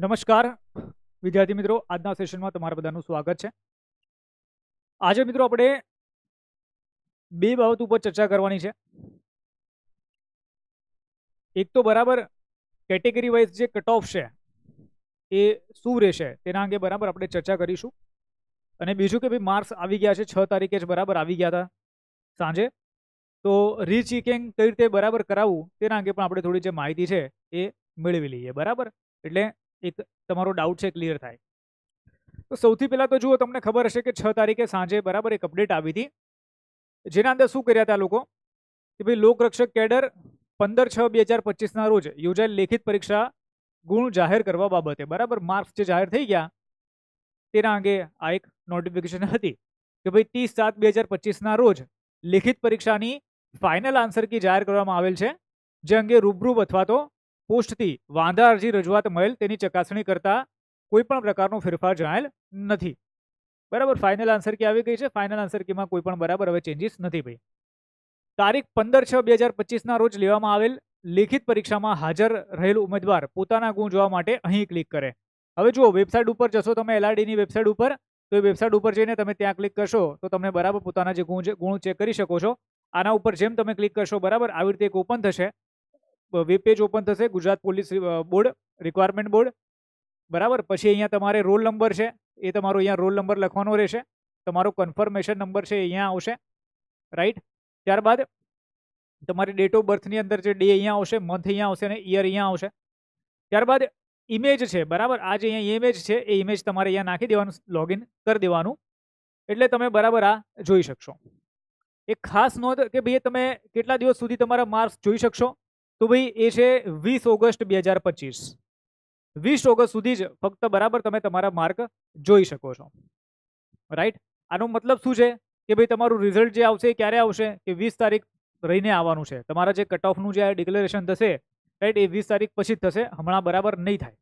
નમસ્કાર વિદ્યાર્થી મિત્રો, આજના સેશનમાં તમારા બધાનું સ્વાગત છે। આજે મિત્રો આપણે બે બાબત ઉપર ચર્ચા કરવાની છે। એક તો બરાબર કેટેગરી વાઇઝ જે કટ ઓફ છે એ શું રહેશે તેના અંગે બરાબર આપણે ચર્ચા કરીશું। અને બીજું કે ભાઈ માર્ક્સ આવી ગયા છે, 6 તારીખે જ બરાબર આવી ગયા હતા સાંજે, તો રીચેકિંગ કઈ રીતે બરાબર કરાવવું તેના અંગે પણ આપણે થોડી જે માહિતી છે એ મેળવી લઈએ। બરાબર, એટલે એક તમારો ડાઉટ છે ક્લિયર થાય। તો સૌથી પહેલા તો જુઓ, તમને ખબર હશે કે 6 તારીખે સાંજે બરાબર એક અપડેટ આવી હતી, જેના અંદર શું કર્યા હતા લોકો કે ભાઈ લોકરક્ષક કેડર 15/6/2025 ના રોજ યોજાયેલ લેખિત પરીક્ષા ગુણ જાહેર કરવા બાબતે બરાબર માર્ક્સ જે જાહેર થઈ ગયા તેના અંગે આ એક નોટિફિકેશન હતી કે ભાઈ 30/7/2025 ના રોજ લેખિત પરીક્ષાની ફાઇનલ આન્સર કી જાહેર કરવામાં આવેલ છે, જે અંગે રૂબરૂ અથવા તો પોસ્ટથી વાંધા અરજી રજૂઆત મળેલ તેની ચકાસણી કરતા કોઈ પણ પ્રકારનો ફેરફાર જણાયેલ નથી। બરાબર, ફાઇનલ આન્સર કી આવી ગઈ છે, ફાઇનલ આન્સર કીમાં કોઈ પણ બરાબર હવે ચેન્જીસ નથી ભાઈ। તારીખ 15/6/2025 ના રોજ લેવામાં આવેલ લેખિત પરીક્ષામાં હાજર રહેલ ઉમેદવાર પોતાના ગુણ જોવા માટે અહીં ક્લિક કરે। હવે જુઓ, વેબસાઇટ ઉપર જશો તમે LRD ની વેબસાઇટ ઉપર, તો એ વેબસાઇટ ઉપર જઈને તમે ત્યાં ક્લિક કરશો તો તમને બરાબર પોતાના જે ગુણ ચેક કરી શકો છો। આના ઉપર જેમ તમે ક્લિક કરશો બરાબર આવી રીતે એક ઓપન થશે, વેબ પેજ ઓપન થશે, Gujarat police board requirement board બરાબર। પછી અહીંયા તમારે રોલ નંબર છે એ તમારો અહીંયા રોલ નંબર લખવાનો રહેશે, તમારો કન્ફર્મેશન નંબર છે અહીંયા આવશે, રાઈટ। ત્યારબાદ તમારી ડેટ ઓફ બર્થની અંદર જે ડે અહીંયા આવશે, મંથ અહીંયા આવશે અને યર અહીંયા આવશે। ત્યારબાદ ઇમેજ છે બરાબર, આ જે અહીંયા ઇમેજ છે એ ઇમેજ તમારે અહીંયા નાખી દેવાનું, લોગિન કરી દેવાનું, એટલે તમે બરાબર આ જોઈ શકશો। એક ખાસ નોંધ કે ભાઈ તમે કેટલા દિવસ સુધી તમારા માર્ક્સ જોઈ શકશો, તો ભાઈ એ છે 20 ઓગસ્ટ 2025, 20 ઓગસ્ટ સુધી જ ફક્ત બરાબર તમે તમારા માર્ક જોઈ શકો છો, રાઈટ। આનો મતલબ શું છે કે ભાઈ તમારું રિઝલ્ટ જે આવશે એ ક્યારે આવશે કે 20 તારીખ રહીને આવવાનું છે। તમારા જે કટ ઓફનું જે ડિક્લેરેશન થશે રાઈટ, એ 20 તારીખ પછી જ થશે, હમણાં બરાબર નહીં થાય।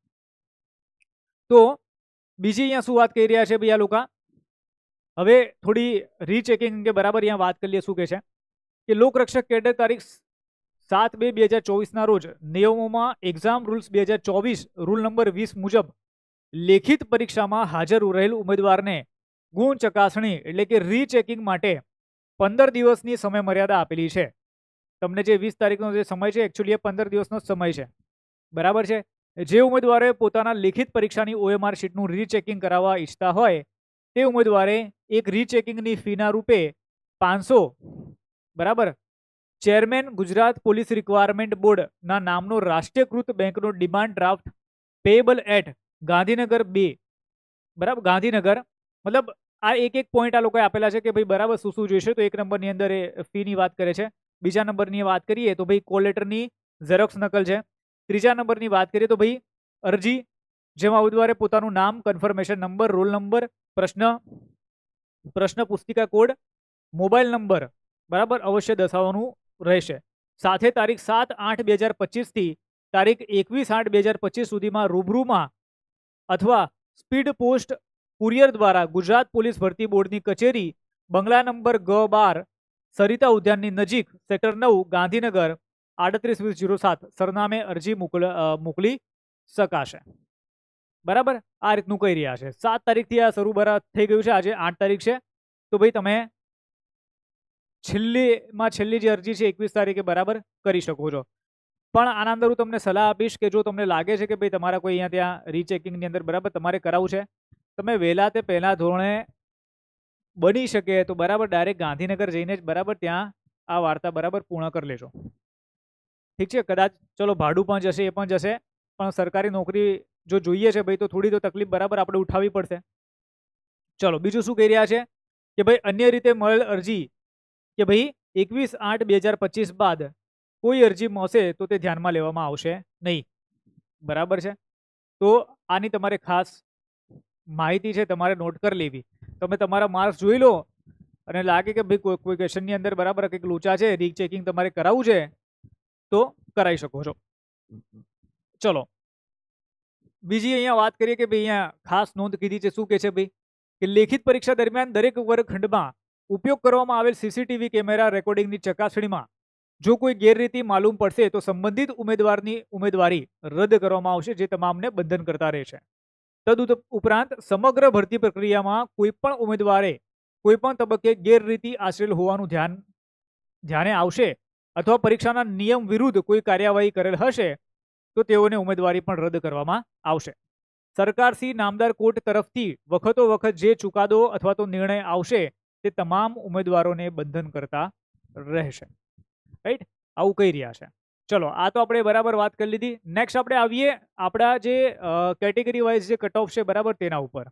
તો બીજી અહીંયા શું વાત કહી રહ્યા છે ભાઈ આ લોકો, હવે થોડી રીચેકિંગ અંગે બરાબર અહીંયા વાત કરી લઈએ। શું કહે છે કે લોકરક્ષક કેડર તારીખ 7/2/2024 ના રોજ નિયમોમાં એક્ઝામ રૂલ્સ 2024 રૂલ નંબર 20 મુજબ લેખિત પરીક્ષામાં હાજર રહેલ ઉમેદવારને ગુણ ચકાસણી એટલે કે રીચેકિંગ માટે 15 દિવસની સમય મર્યાદા આપેલી છે। તમને જે 20 તારીખનો જે સમય છે એકચ્યુઅલી એ 15 દિવસનો સમય છે, બરાબર છે। જે ઉમેદવારે પોતાના લેખિત પરીક્ષાની OMR શીટનું રીચેકિંગ કરાવવા ઈચ્છતા હોય તે ઉમેદવારે એક રીચેકિંગની ફીના રૂપે 500 બરાબર ચેરમેન ગુજરાત પોલીસ રિક્વાયરમેન્ટ બોર્ડના નામનો રાષ્ટ્રીયકૃત બેંકનો demand draft payable at Gandhinagar 2 બરાબર, ગાંધીનગર મતલબ આ એક પોઈન્ટ આ લોકોએ આપેલા છે કે ભાઈ બરાબર શું શું જોઈશે। તો એક નંબરની અંદર એ ફીની વાત કરે છે, બીજા નંબરની વાત કરીએ તો ભાઈ કોલ લેટરની ઝેરોક્સ નકલ છે, ત્રીજા નંબરની વાત કરીએ તો ભાઈ અરજી જેમાં ઉમેદવારે પોતાનું નામ, કન્ફર્મેશન નંબર, રોલ નંબર, પ્રશ્ન પુસ્તિકા કોડ, મોબાઈલ નંબર બરાબર અવશ્ય દર્શાવવાનું રહેશે। સાથે તારીખ 7/8/2025 થી તારીખ 21/8/2025 સુધીમાં રૂબરૂમાં અથવા સ્પીડ પોસ્ટ કુરિયર દ્વારા ગુજરાત પોલીસ ભરતી બોર્ડની કચેરી, બંગલા નંબર G12 સરિતા ઉદ્યાનની નજીક, સેક્ટર 9 ગાંધીનગર 382007 સરનામે અરજી મોકલી શકાશે, બરાબર। આ રીતનું કહી રહ્યા છે। 7 તારીખથી આ શરૂ થઈ ગયું છે, આજે 8 તારીખ છે, તો ભાઈ તમે છેલ્લી જે અરજી છે 21 તારીખે બરાબર કરી શકો છો। પણ આના અંદર હું તમને સલાહ આપીશ કે જો તમને લાગે છે કે ભાઈ તમારા કોઈ અહીંયા ત્યાં રીચેકિંગની અંદર બરાબર તમારે કરાવવું છે, તમે વહેલા તે પહેલા ધોરણે બની શકે તો બરાબર ડાયરેક્ટ ગાંધીનગર જઈને જ બરાબર ત્યાં આ વાર્તા બરાબર પૂર્ણ કરી લેજો, ઠીક છે। કદાચ ચલો ભાડું પણ જશે, એ પણ જશે, પણ સરકારી નોકરી જો જોઈએ છે ભાઈ તો થોડી તો તકલીફ બરાબર આપણે ઉઠાવવી પડશે। ચલો બીજું શું કહી રહ્યા છે કે ભાઈ અન્ય રીતે મળેલ અરજી કે ભાઈ 21/8/2025 બાદ કોઈ અરજી મળશે તો તે ધ્યાનમાં લેવામાં આવશે નહીં, બરાબર છે। તો આની તમારે ખાસ માહિતી છે તમારે નોટ કરી લેવી। તમે તમારા માર્ક્સ જોઈ લો અને લાગે કે ભાઈ કોઈ ક્વેશ્ચનની અંદર બરાબર કંઈક લોચા છે, રીચેકિંગ તમારે કરાવવું છે તો કરાવી શકો છો। ચલો બીજી અહીંયા વાત કરીએ કે ભાઈ અહીંયા ખાસ નોંધ કીધી છે, શું કે છે ભાઈ કે લેખિત પરીક્ષા દરમિયાન દરેક વર્ગખંડમાં ઉપયોગ કરવામાં આવેલ CCTV કેમેરા રેકોર્ડિંગની ચકાસણીમાં જો કોઈ ગેરરીતિ માલુમ પડશે તો સંબંધિત ઉમેદવારની ઉમેદવારી રદ કરવામાં આવશે, જે તમામને બંધન કરતા રહેશે. તદ ઉપરાંત સમગ્ર ભરતી પ્રક્રિયામાં કોઈ પણ ઉમેદવારે કોઈ પણ તબક્કે ગેરરીતિ આચરેલ હોવાનું ધ્યાને આવશે અથવા પરીક્ષાના નિયમ વિરુદ્ધ કોઈ કાર્યવાહી કરેલ હશે તો તેઓને ઉમેદવારી પણ રદ કરવામાં આવશે. સરકારશ્રી નામદાર કોર્ટ તરફથી વખતો વખત જે ચુકાદો અથવા તો નિર્ણય આવશે તે તમામ ઉમેદવારોને બંધન કરતા રહેશે. રાઈટ, આવું કહી રહ્યા છે. ચલો, આ તો આપણે બરાબર વાત કરી લીધી. નેક્સ્ટ આપણે આવીએ આપણા જે કેટેગરી વાઇઝ જે કટ ઓફ છે બરાબર તેના ઉપર.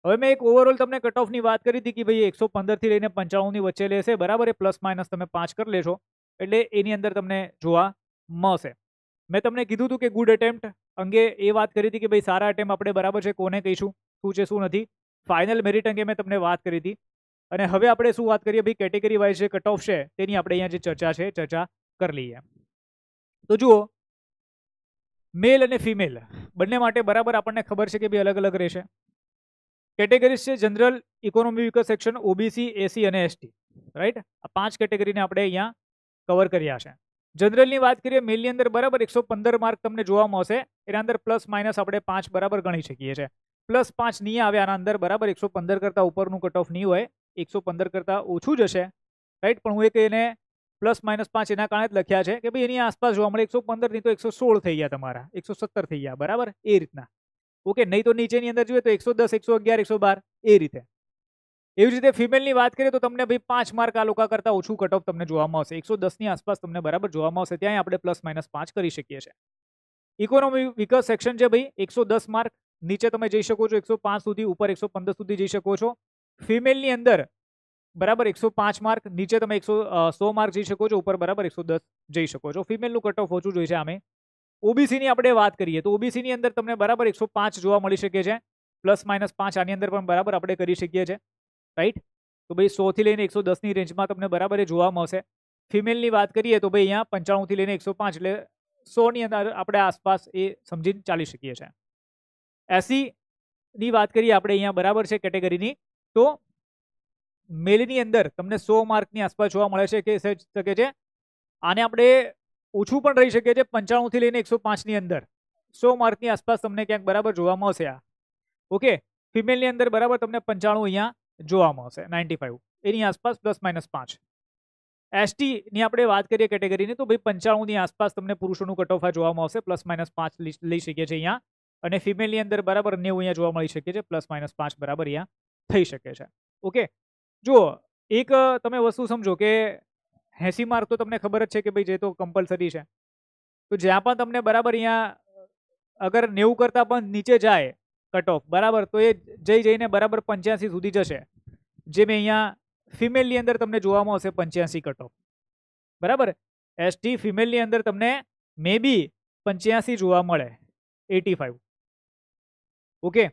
હવે મેં એક ઓવરઓલ તમને કટ ઓફની વાત કરી હતી કે ભાઈ 115 થી લઈને 95 ની વચ્ચે લેશે બરાબર. એ પ્લસ માઇનસ તમે 5 કરી લેશો એટલે એની અંદર તમને જોવા મળશે. મેં તમને કીધું હતું કે ગુડ એટેમ્પ્ટ અંગે એ વાત કરી હતી કે ભાઈ સારા એટેમ્પ આપણે બરાબર છે કોને કહીશું, શું છે શું નથી. ફાઇનલ મેરિટ અંગે મેં તમને વાત કરી હતી. અને હવે આપણે શું વાત કરીએ ભાઈ, કેટેગરી વાઇઝ જે કટ ઓફ છે તેની આપણે અહીંયા જે ચર્ચા છે ચર્ચા કરી લઈએ. તો જુઓ, મેલ અને ફિમેલ બંને માટે બરાબર આપણને ખબર છે કે ભાઈ અલગ અલગ રહેશે. કેટેગરીઝ છે general, economy weaker section, OBC, SC અને એસટી. રાઈટ, આ 5 કેટેગરીને આપણે અહીંયા કવર કર્યા છે. જનરલની વાત કરીએ, મેલની અંદર બરાબર 115 માર્ક તમને જોવા મળશે. એના અંદર પ્લસ માઇનસ આપણે 5 બરાબર ગણી શકીએ છીએ. +5 નહીં આવે આના અંદર બરાબર. 115 કરતા ઉપરનું કટ ઓફ નહીં હોય, 115 કરતા ઓછું જ હશે. રાઈટ, પણ હું એક એને +-5 એના કારણે જ લખ્યા છે કે ભાઈ એની આસપાસ જોવા મળે. 115 ની તો 116 થઈ ગયા તમારા, 117 થઈ ગયા બરાબર, એ રીતના. ઓકે, નહીં તો નીચેની અંદર જોઈએ તો 110, 111, 112 એ રીતે. એવી જ રીતે ફિમેલની વાત કરીએ તો તમને ભાઈ 5 માર્ક આ લોકો કરતા ઓછું કટ ઓફ તમને જોવા મળશે. 110 ની આસપાસ તમને બરાબર જોવા મળશે. ત્યાં આપણે +-5 કરી શકીએ છીએ. ઇકોનોમી વીકર સેક્શન છે ભાઈ 110 માર્ક, નીચે તમે જઈ શકો છો 105 સુધી, ઉપર 115 સુધી જઈ શકો છો. ફિમેલની અંદર બરાબર 105 માર્ક, નીચે તમે 100 માર્ક જઈ શકો છો, ઉપર બરાબર 110 જઈ શકો છો. ફિમેલનું કટ ઓફ ઓછું જોઈએ છે આમે. ઓબીસી ની આપણે વાત કરીએ તો ઓબીસી ની અંદર તમને બરાબર 105 જોવા મળી શકે છે. +-5 આની અંદર પણ બરાબર આપણે કરી શકીએ છીએ. રાઈટ, તો ભાઈ 100 થી લઈને 110 ની રેન્જમાં તમને બરાબર એ જોવા મળશે. ફિમેલની વાત કરીએ તો ભાઈ અહીંયા 95 થી લઈને 105 એટલે 100 ની અંદર આપણે આસપાસ એ સમજીને ચાલી શકીએ છીએ. એસી ની વાત કરીએ આપણે અહીંયા બરાબર છે કેટેગરીની, તો મેલની અંદર તમને 100 માર્કની આસપાસ જોવા મળે છે કે શકે છે. આને આપણે ઓછું પણ રહી શકે છે, 95 થી લઈને 105 ની અંદર 100 માર્કની આસપાસ તમને ક્યાંક બરાબર જોવા મળશે આ. ઓકે, ફિમેલની અંદર બરાબર તમને 95 અહીંયા જોવા મળશે, 95 એની આસપાસ +-5. એસટી ની આપણે વાત કરીએ કેટેગરીની તો ભાઈ 95 ની આસપાસ તમને પુરુષોનું કટ ઓફ જોવા મળશે, +-5 લઈ શકીએ છીએ અહીંયા. અને ફિમેલની અંદર બરાબર 90 અહીંયા જોવા મળી શકે છે, +-5 બરાબર અહીંયા થઈ શકે છે. ઓકે, જુઓ એક તમે વસ્તુ સમજો કે 80 માર્ક તો તમને ખબર જ છે કે ભાઈ જે તો કમ્પલસરી છે. તો જ્યાં પણ તમને બરાબર અહીંયા અગર 90 કરતા પણ નીચે જાય કટ ઓફ બરાબર, તો એ જઈને બરાબર 85 સુધી જશે. જે મેં અહીંયા ફિમેલની અંદર તમને જોવા મળશે 85 કટ ઓફ બરાબર. એસટી ફિમેલની અંદર તમને મે બી 85 જોવા મળે, 85. ઓકે,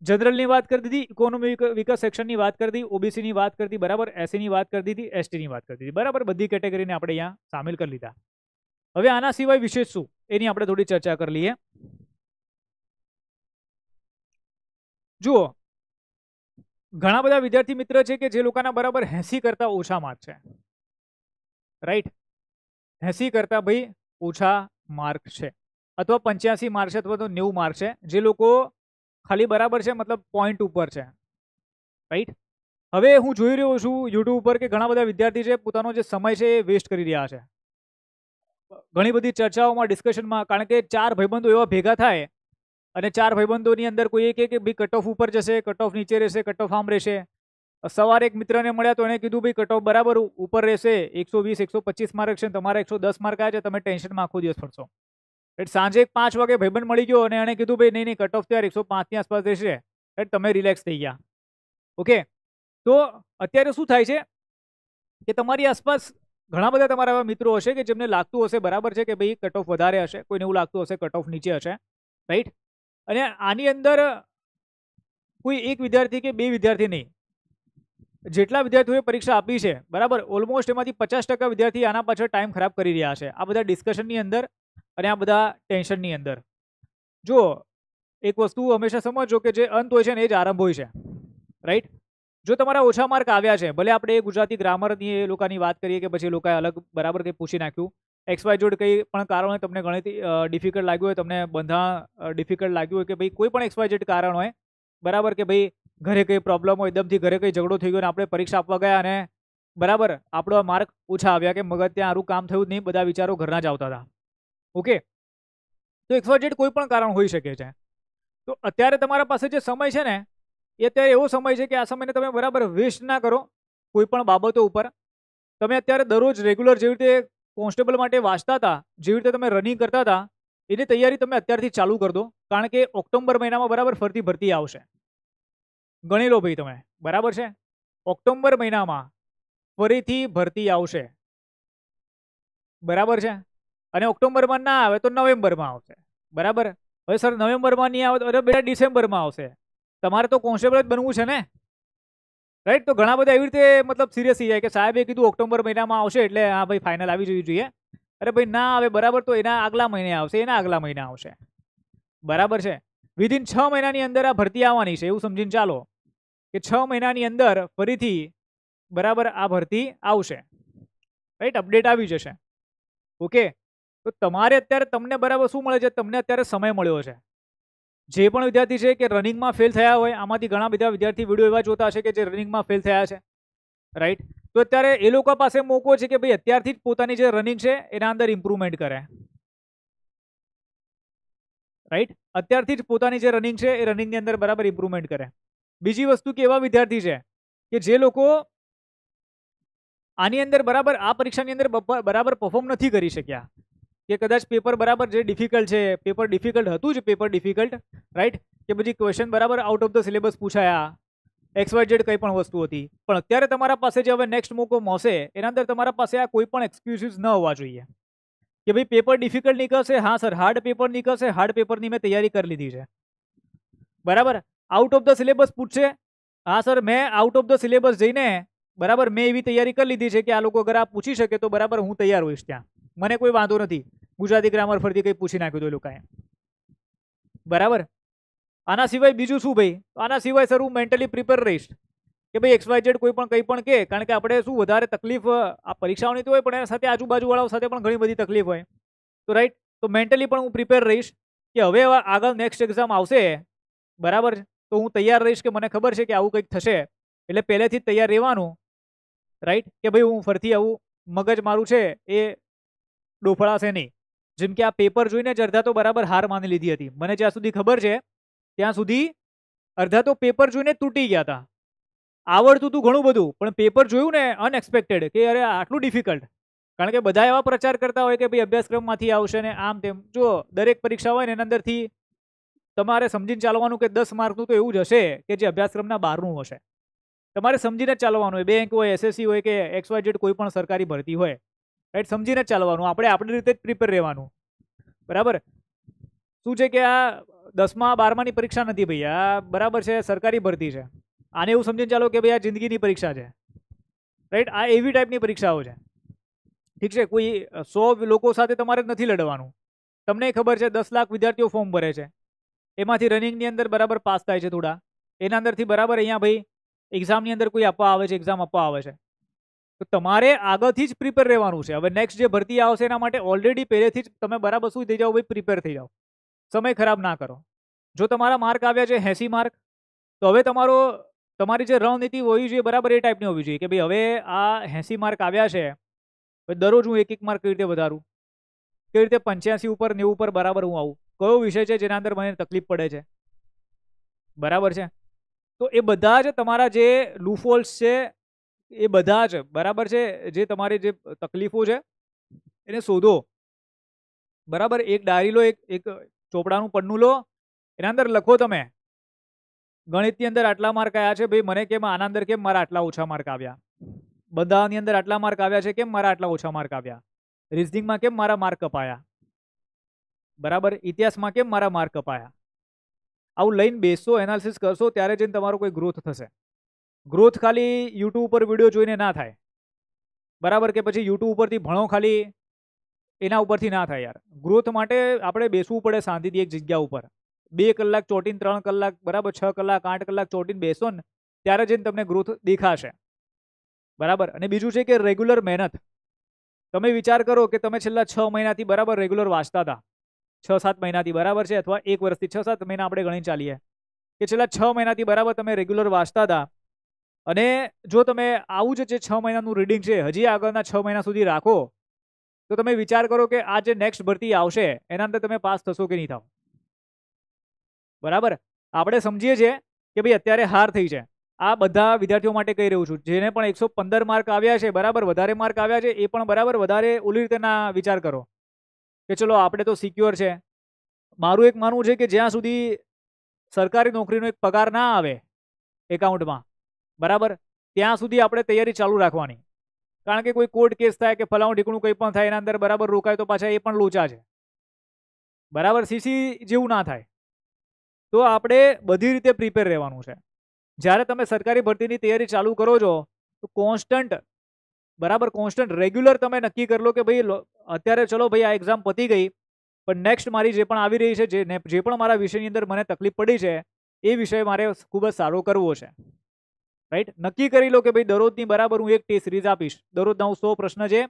જનરલની વાત કરી દીધી, ઇકોનોમી વીકર સેક્શનની વાત કરી દીધી, ઓબીસી ની વાત કરી દીધી બરાબર, એસસી ની વાત કરી દીધી, એસટી ની વાત કરી દીધી બરાબર. બધી કેટેગરીને આપણે અહીંયા સામેલ કરી લીધા. હવે આના સિવાય વિશેષ શું એની આપણે થોડી ચર્ચા કરી લઈએ. જુઓ, ઘણા બધા વિદ્યાર્થી મિત્ર છે કે જે લોકોના બરાબર 80 કરતા ઓછા માર્ક છે. રાઈટ, 80 કરતા ભાઈ ઓછા માર્ક છે, અથવા 85 માર્ક છે, અથવા તો 90 માર્ક છે. જે લોકો ખાલી બરાબર છે મતલબ પોઈન્ટ ઉપર છે. રાઈટ, હવે હું જોઈ રહ્યો છું યુટ્યુબ ઉપર કે ઘણા બધા વિદ્યાર્થી છે પોતાનો જે સમય છે એ વેસ્ટ કરી રહ્યા છે ઘણી બધી ચર્ચાઓમાં, ડિસ્કશનમાં. કારણ કે 4 ભાઈબંધો એવા ભેગા થાય અને 4 ભાઈબંધોની અંદર કોઈ એક કે ભાઈ કટ ઓફ ઉપર જશે, કટ ઓફ નીચે રહેશે, કટ ઓફ આમ રહેશે. સવારે એક મિત્રને મળ્યા તો એને કીધું ભાઈ કટ ઓફ બરાબર ઉપર રહેશે, 120 125 માર્ક છે, તમારા 110 માર્ક આવ્યા છે, તમે ટેન્શનમાં આખો દિવસ ફરશો. એટલે સાંજે 5 વાગે ભાઈબંધ મળી ગયો અને એને કીધું ભાઈ નહીં કટ ઓફ તો યાર 105 ની આસપાસ રહેશે, એટલે તમે રિલેક્સ થઈ ગયા. ઓકે, તો અત્યારે શું થાય છે કે તમારી આસપાસ ઘણા બધા તમારા એવા મિત્રો હશે કે જેમને લાગતું હશે બરાબર છે કે ભાઈ કટ ઓફ વધારે હશે, કોઈને એવું લાગતું હશે કટ ઓફ નીચે હશે. રાઈટ, અને આની અંદર કોઈ એક વિદ્યાર્થી કે 2 વિદ્યાર્થી નહીં, જેટલા વિદ્યાર્થીઓએ પરીક્ષા આપી છે બરાબર, ઓલમોસ્ટ એમાંથી 50% વિદ્યાર્થી આના પાછળ ટાઈમ ખરાબ કરી રહ્યા છે આ બધા ડિસ્કશનની અંદર અને આ બધા ટેન્શનની અંદર. જો એક વસ્તુ હંમેશા સમજો કે જે અંત હોય છે ને એ જ આરંભ હોય છે. રાઈટ, જો તમારા ઓછા માર્ક આવ્યા છે, ભલે આપણે ગુજરાતી ગ્રામરની એ લોકોની વાત કરીએ કે પછી એ લોકોએ અલગ બરાબર કંઈ પૂછી નાખ્યું, XYZ કંઈ પણ કારણ હોય, તમને ગણિત ડિફિકલ્ટ લાગ્યું હોય, તમને બંધારણ ડિફિકલ્ટ લાગ્યું હોય, કે ભાઈ કોઈ પણ XYZ કારણ હોય, બરાબર, કે ભાઈ ઘરે કંઈ પ્રોબ્લેમ હોય, એકદમથી ઘરે કંઈ ઝઘડો થઈ ગયો અને આપણે પરીક્ષા આપવા ગયા અને બરાબર આપણો માર્ક ઓછા આવ્યા, કે મગજ ત્યાં સારું કામ થયું જ નહીં, બધા વિચારો ઘરના જ આવતા હતા. ઓકે, તો XYZ કોઈ પણ કારણ હોઈ શકે છે. તો અત્યારે તમારા પાસે જે સમય છે ને, એ અત્યારે એવો સમય છે કે આ સમયને તમે બરાબર વેસ્ટ ના કરો કોઈ પણ બાબતો ઉપર. તમે અત્યારે દરરોજ રેગ્યુલર જેવી રીતે કોન્સ્ટેબલ માટે વાંચતા હતા, જેવી રીતે તમે રનિંગ કરતા હતા, એની તૈયારી તમે અત્યારથી ચાલુ કરી દો. કારણ કે ઓક્ટોબર મહિનામાં બરાબર ફરતી ભરતી આવશે. ગણી લો ભાઈ તમે, બરાબર છે, ઓક્ટોબર મહિનામાં ફરીથી ભરતી આવશે, બરાબર છે. અને ઓક્ટોબરમાં ના આવે તો નવેમ્બરમાં આવશે, બરાબર. હવે સર નવેમ્બરમાં નહીં આવે તો અરે બેટા ડિસેમ્બરમાં આવશે. તમારે તો કોન્સ્ટેબલ જ બનવું છે ને, રાઈટ? તો ઘણા બધા એવી રીતે મતલબ સિરિયસ થઈ જાય કે સાહેબે કીધું ઓક્ટોબર મહિનામાં આવશે એટલે હા ભાઈ ફાઇનલ આવી જવી જોઈએ. અરે ભાઈ ના આવે બરાબર તો એના આગલા મહિને આવશે, એના આગલા મહિને આવશે, બરાબર છે. વિધિન 6 મહિનાની અંદર આ ભરતી આવવાની છે, એવું સમજીને ચાલો કે 6 મહિનાની અંદર ફરીથી બરાબર આ ભરતી આવશે, રાઈટ? અપડેટ આવી જશે. ઓકે, તો તમારે અત્યારે તમને બરાબર શું મળે છે? તમને અત્યારે સમય મળ્યો છે. જે પણ વિદ્યાર્થી છે કે રનિંગમાં ફેલ થયા હોય, આમાંથી ઘણા બધા વિદ્યાર્થી વિડીયો એવા જોતા હશે કે જે રનિંગમાં ફેલ થયા છે, રાઈટ? તો અત્યારે એ લોકો પાસે મોકો છે કે ભાઈ અત્યારથી જ પોતાની જે રનિંગ છે એના અંદર ઇમ્પ્રુવમેન્ટ કરે, રાઈટ? અત્યારથી જ પોતાની જે રનિંગ છે એ રનિંગની અંદર બરાબર ઇમ્પ્રુવમેન્ટ કરે. બીજી વસ્તુ કે એવા વિદ્યાર્થી છે કે જે લોકો આની અંદર બરાબર આ પરીક્ષાની અંદર બરાબર પરફોર્મ નથી કરી શક્યા, કે કદાચ પેપર બરાબર જે ડિફિકલ્ટ છે, પેપર ડિફિકલ્ટ હતું જ, પેપર ડિફિકલ્ટ, રાઈટ? કે પછી ક્વેશ્ચન બરાબર આઉટ ઓફ ધ સિલેબસ પૂછાયા, XYZ કંઈ પણ વસ્તુ હતી, પણ અત્યારે તમારા પાસે જે હવે નેક્સ્ટ મોકો મળશે એના અંદર તમારા પાસે આ કોઈ પણ એક્સક્યુઝિસ ન હોવા જોઈએ કે ભાઈ પેપર ડિફિકલ્ટ નીકળશે. હા સર, હાર્ડ પેપર નીકળશે, હાર્ડ પેપરની મેં તૈયારી કરી લીધી છે, બરાબર. આઉટ ઓફ ધ સિલેબસ પૂછશે, હા સર મેં આઉટ ઓફ ધ સિલેબસ જઈને બરાબર મેં એવી તૈયારી કરી લીધી છે કે આ લોકો અગર આ પૂછી શકે તો બરાબર હું તૈયાર હોઈશ, ત્યાં મને કોઈ વાંધો નથી. ગુજરાતી ગ્રામર ફરતી કંઈ પૂછી નાખ્યું તો એ લોકોએ, બરાબર. આના સિવાય બીજું શું ભાઈ? આના સિવાય સર હું મેન્ટલી પ્રિપેર રહીશ કે ભાઈ XYZ કોઈ પણ કંઈ પણ કે, કારણ કે આપણે શું વધારે તકલીફ આ પરીક્ષાઓની તો હોય પણ એના સાથે આજુબાજુવાળાઓ સાથે પણ ઘણી બધી તકલીફ હોય, તો રાઈટ, તો મેન્ટલી પણ હું પ્રિપેર રહીશ કે હવે આગળ નેક્સ્ટ એક્ઝામ આવશે, બરાબર, તો હું તૈયાર રહીશ કે મને ખબર છે કે આવું કંઈક થશે, એટલે પહેલેથી જ તૈયાર રહેવાનું, રાઈટ? કે ભાઈ હું ફરતી આવું મગજ મારું છે એ ડોફળાશે નહીં. જેમ કે આ પેપર જોઈને જ અડધા તો બરાબર હાર માની લીધી હતી. મને જ્યાં સુધી ખબર છે ત્યાં સુધી અડધા તો પેપર જોઈને તૂટી ગયા હતા. આવડતું હતું ઘણું બધું, પણ પેપર જોયું ને અનએક્સપેક્ટેડ કે અરે આટલું ડિફિકલ્ટ. કારણ કે બધા એવા પ્રચાર કરતા હોય કે ભાઈ અભ્યાસક્રમમાંથી આવશે ને આમ તેમ. જો દરેક પરીક્ષા હોય ને એના અંદરથી તમારે સમજીને ચાલવાનું કે 10 માર્કનું તો એવું જ હશે કે જે અભ્યાસક્રમના બહારનું હશે. તમારે સમજીને જ ચાલવાનું હોય, બેંક હોય, SSC હોય કે XYZ કોઈ પણ સરકારી ભરતી હોય, રાઈટ? સમજીને જ ચાલવાનું, આપણે આપણી રીતે જ પ્રિપેર રહેવાનું, બરાબર. શું છે કે આ 10મા 12માની પરીક્ષા નથી ભાઈ, આ બરાબર છે સરકારી ભરતી છે. આને એવું સમજીને ચાલો કે ભાઈ આ જિંદગીની પરીક્ષા છે, રાઈટ? આ એવી ટાઈપની પરીક્ષાઓ છે, ઠીક છે? કોઈ 100 લોકો સાથે તમારે નથી લડવાનું. તમને ખબર છે 10 લાખ વિદ્યાર્થીઓ ફોર્મ ભરે છે, એમાંથી રનિંગની અંદર બરાબર પાસ થાય છે થોડા, એના અંદરથી બરાબર અહીંયા ભાઈ એક્ઝામની અંદર કોઈ આપવા આવે છે, એક્ઝામ આપવા આવે છે, તો તમારે આગળથી જ પ્રિપેર રહેવાનું છે. હવે નેક્સ્ટ જે ભરતી આવશે એના માટે ઓલરેડી પહેલેથી જ તમે બરાબર શું થઈ જાઓ ભાઈ, પ્રિપેર થઈ જાઓ, સમય ખરાબ ના કરો. જો તમારા માર્ક આવ્યા છે 80 માર્ક, તો હવે તમારી જે રણનીતિ હોવી જોઈએ બરાબર એ ટાઈપની હોવી જોઈએ કે ભાઈ હવે આ 80 માર્ક આવ્યા છે, દરરોજ હું 1 માર્ક કેવી રીતે વધારું, કેવી રીતે 85 ઉપર 90 ઉપર બરાબર હું આવું, કયો વિષય છે જેના અંદર મને તકલીફ પડે છે, બરાબર છે? તો એ બધા જ તમારા જે લૂફહોલ્સ છે એ બધા જ બરાબર છે, જે તમારી જે તકલીફો છે એને શોધો, બરાબર. એક ડાયરી લો, એક ચોપડાનું પન્નું લો, એના અંદર લખો તમે ગણિતની અંદર આટલા માર્ક આવ્યા છે ભાઈ, મને કેમ આના અંદર કેમ મારા આટલા ઓછા માર્ક આવ્યા, બધાની અંદર આટલા માર્ક આવ્યા છે કેમ મારા આટલા ઓછા માર્ક આવ્યા, રીઝનિંગમાં કેમ મારા માર્ક કપાયા, બરાબર, ઇતિહાસમાં કેમ મારા માર્ક કપાયા. આવું લઈને બેસશો, એનાલિસિસ કરશો, ત્યારે જઈને તમારો કોઈ ગ્રોથ થશે. ગ્રોથ ખાલી યુટ્યુબ ઉપર વિડીયો જોઈને ના થાય, બરાબર, કે પછી યુટ્યુબ ઉપરથી ભણો ખાલી એના ઉપરથી ના થાય યાર. ગ્રોથ માટે આપણે બેસવું પડે શાંતિથી એક જગ્યા ઉપર, 2 કલાક ચોટીને 3 કલાક બરાબર 6 કલાક 8 કલાક ચોટીને બેસો ને ત્યારે જઈને તમને ગ્રોથ દેખાશે, બરાબર. અને બીજું છે કે રેગ્યુલર મહેનત. તમે વિચાર કરો કે તમે છેલ્લા 6 મહિનાથી બરાબર રેગ્યુલર વાંચતા હતા, 6-7 મહિનાથી, બરાબર છે, અથવા 1 વર્ષથી, 6-7 મહિના આપણે ગણી ચાલીએ કે છેલ્લા 6 મહિનાથી બરાબર તમે રેગ્યુલર વાંચતા હતા, અને જો તમે આવું જ જે 6 મહિનાનું રીડિંગ છે હજી આગળના 6 મહિના સુધી રાખો, તો તમે વિચાર કરો કે આ જે નેક્સ્ટ ભરતી આવશે એના અંદર તમે પાસ થશો કે નહીં થાવ, બરાબર. આપણે સમજીએ છીએ કે ભાઈ અત્યારે હાર થઈ છે. આ બધા વિદ્યાર્થીઓ માટે કહી રહ્યું છું જેને પણ 115 માર્ક આવ્યા છે, બરાબર, વધારે માર્ક આવ્યા છે, એ પણ બરાબર વધારે ઓલી રીતે ના વિચાર કરો કે ચલો આપણે તો સિક્યોર છે. મારું એક માનવું છે કે જ્યાં સુધી સરકારી નોકરીનો એક પગાર ના આવે એકાઉન્ટમાં, બરાબર, ત્યાં સુધી આપણે તૈયારી ચાલુ રાખવાની. કારણ કે કોઈ કોર્ટ કેસ થાય કે ફલાણું ઢીકણું કંઈ પણ થાય એના અંદર બરાબર રોકાય તો પાછા એ પણ લોચા છે, બરાબર. સીસી જેવું ના થાય. તો આપણે બધી રીતે પ્રિપેર રહેવાનું છે. જ્યારે તમે સરકારી ભરતીની તૈયારી ચાલુ કરો છો તો કોન્સ્ટન્ટ, બરાબર, કોન્સ્ટન્ટ રેગ્યુલર તમે નક્કી કરી લો કે ભાઈ અત્યારે ચલો ભાઈ આ એક્ઝામ પતી ગઈ, પણ નેક્સ્ટ મારી જે પણ આવી રહી છે, જે પણ મારા વિષયની અંદર મને તકલીફ પડી છે એ વિષય મારે ખૂબ જ સારો કરવો છે, રાઈટ. નક્કી કરી લો કે ભાઈ દરરોજની બરાબર હું એક ટેસ્ટ સિરીઝ આપીશ, દરરોજના હું 100 પ્રશ્ન છે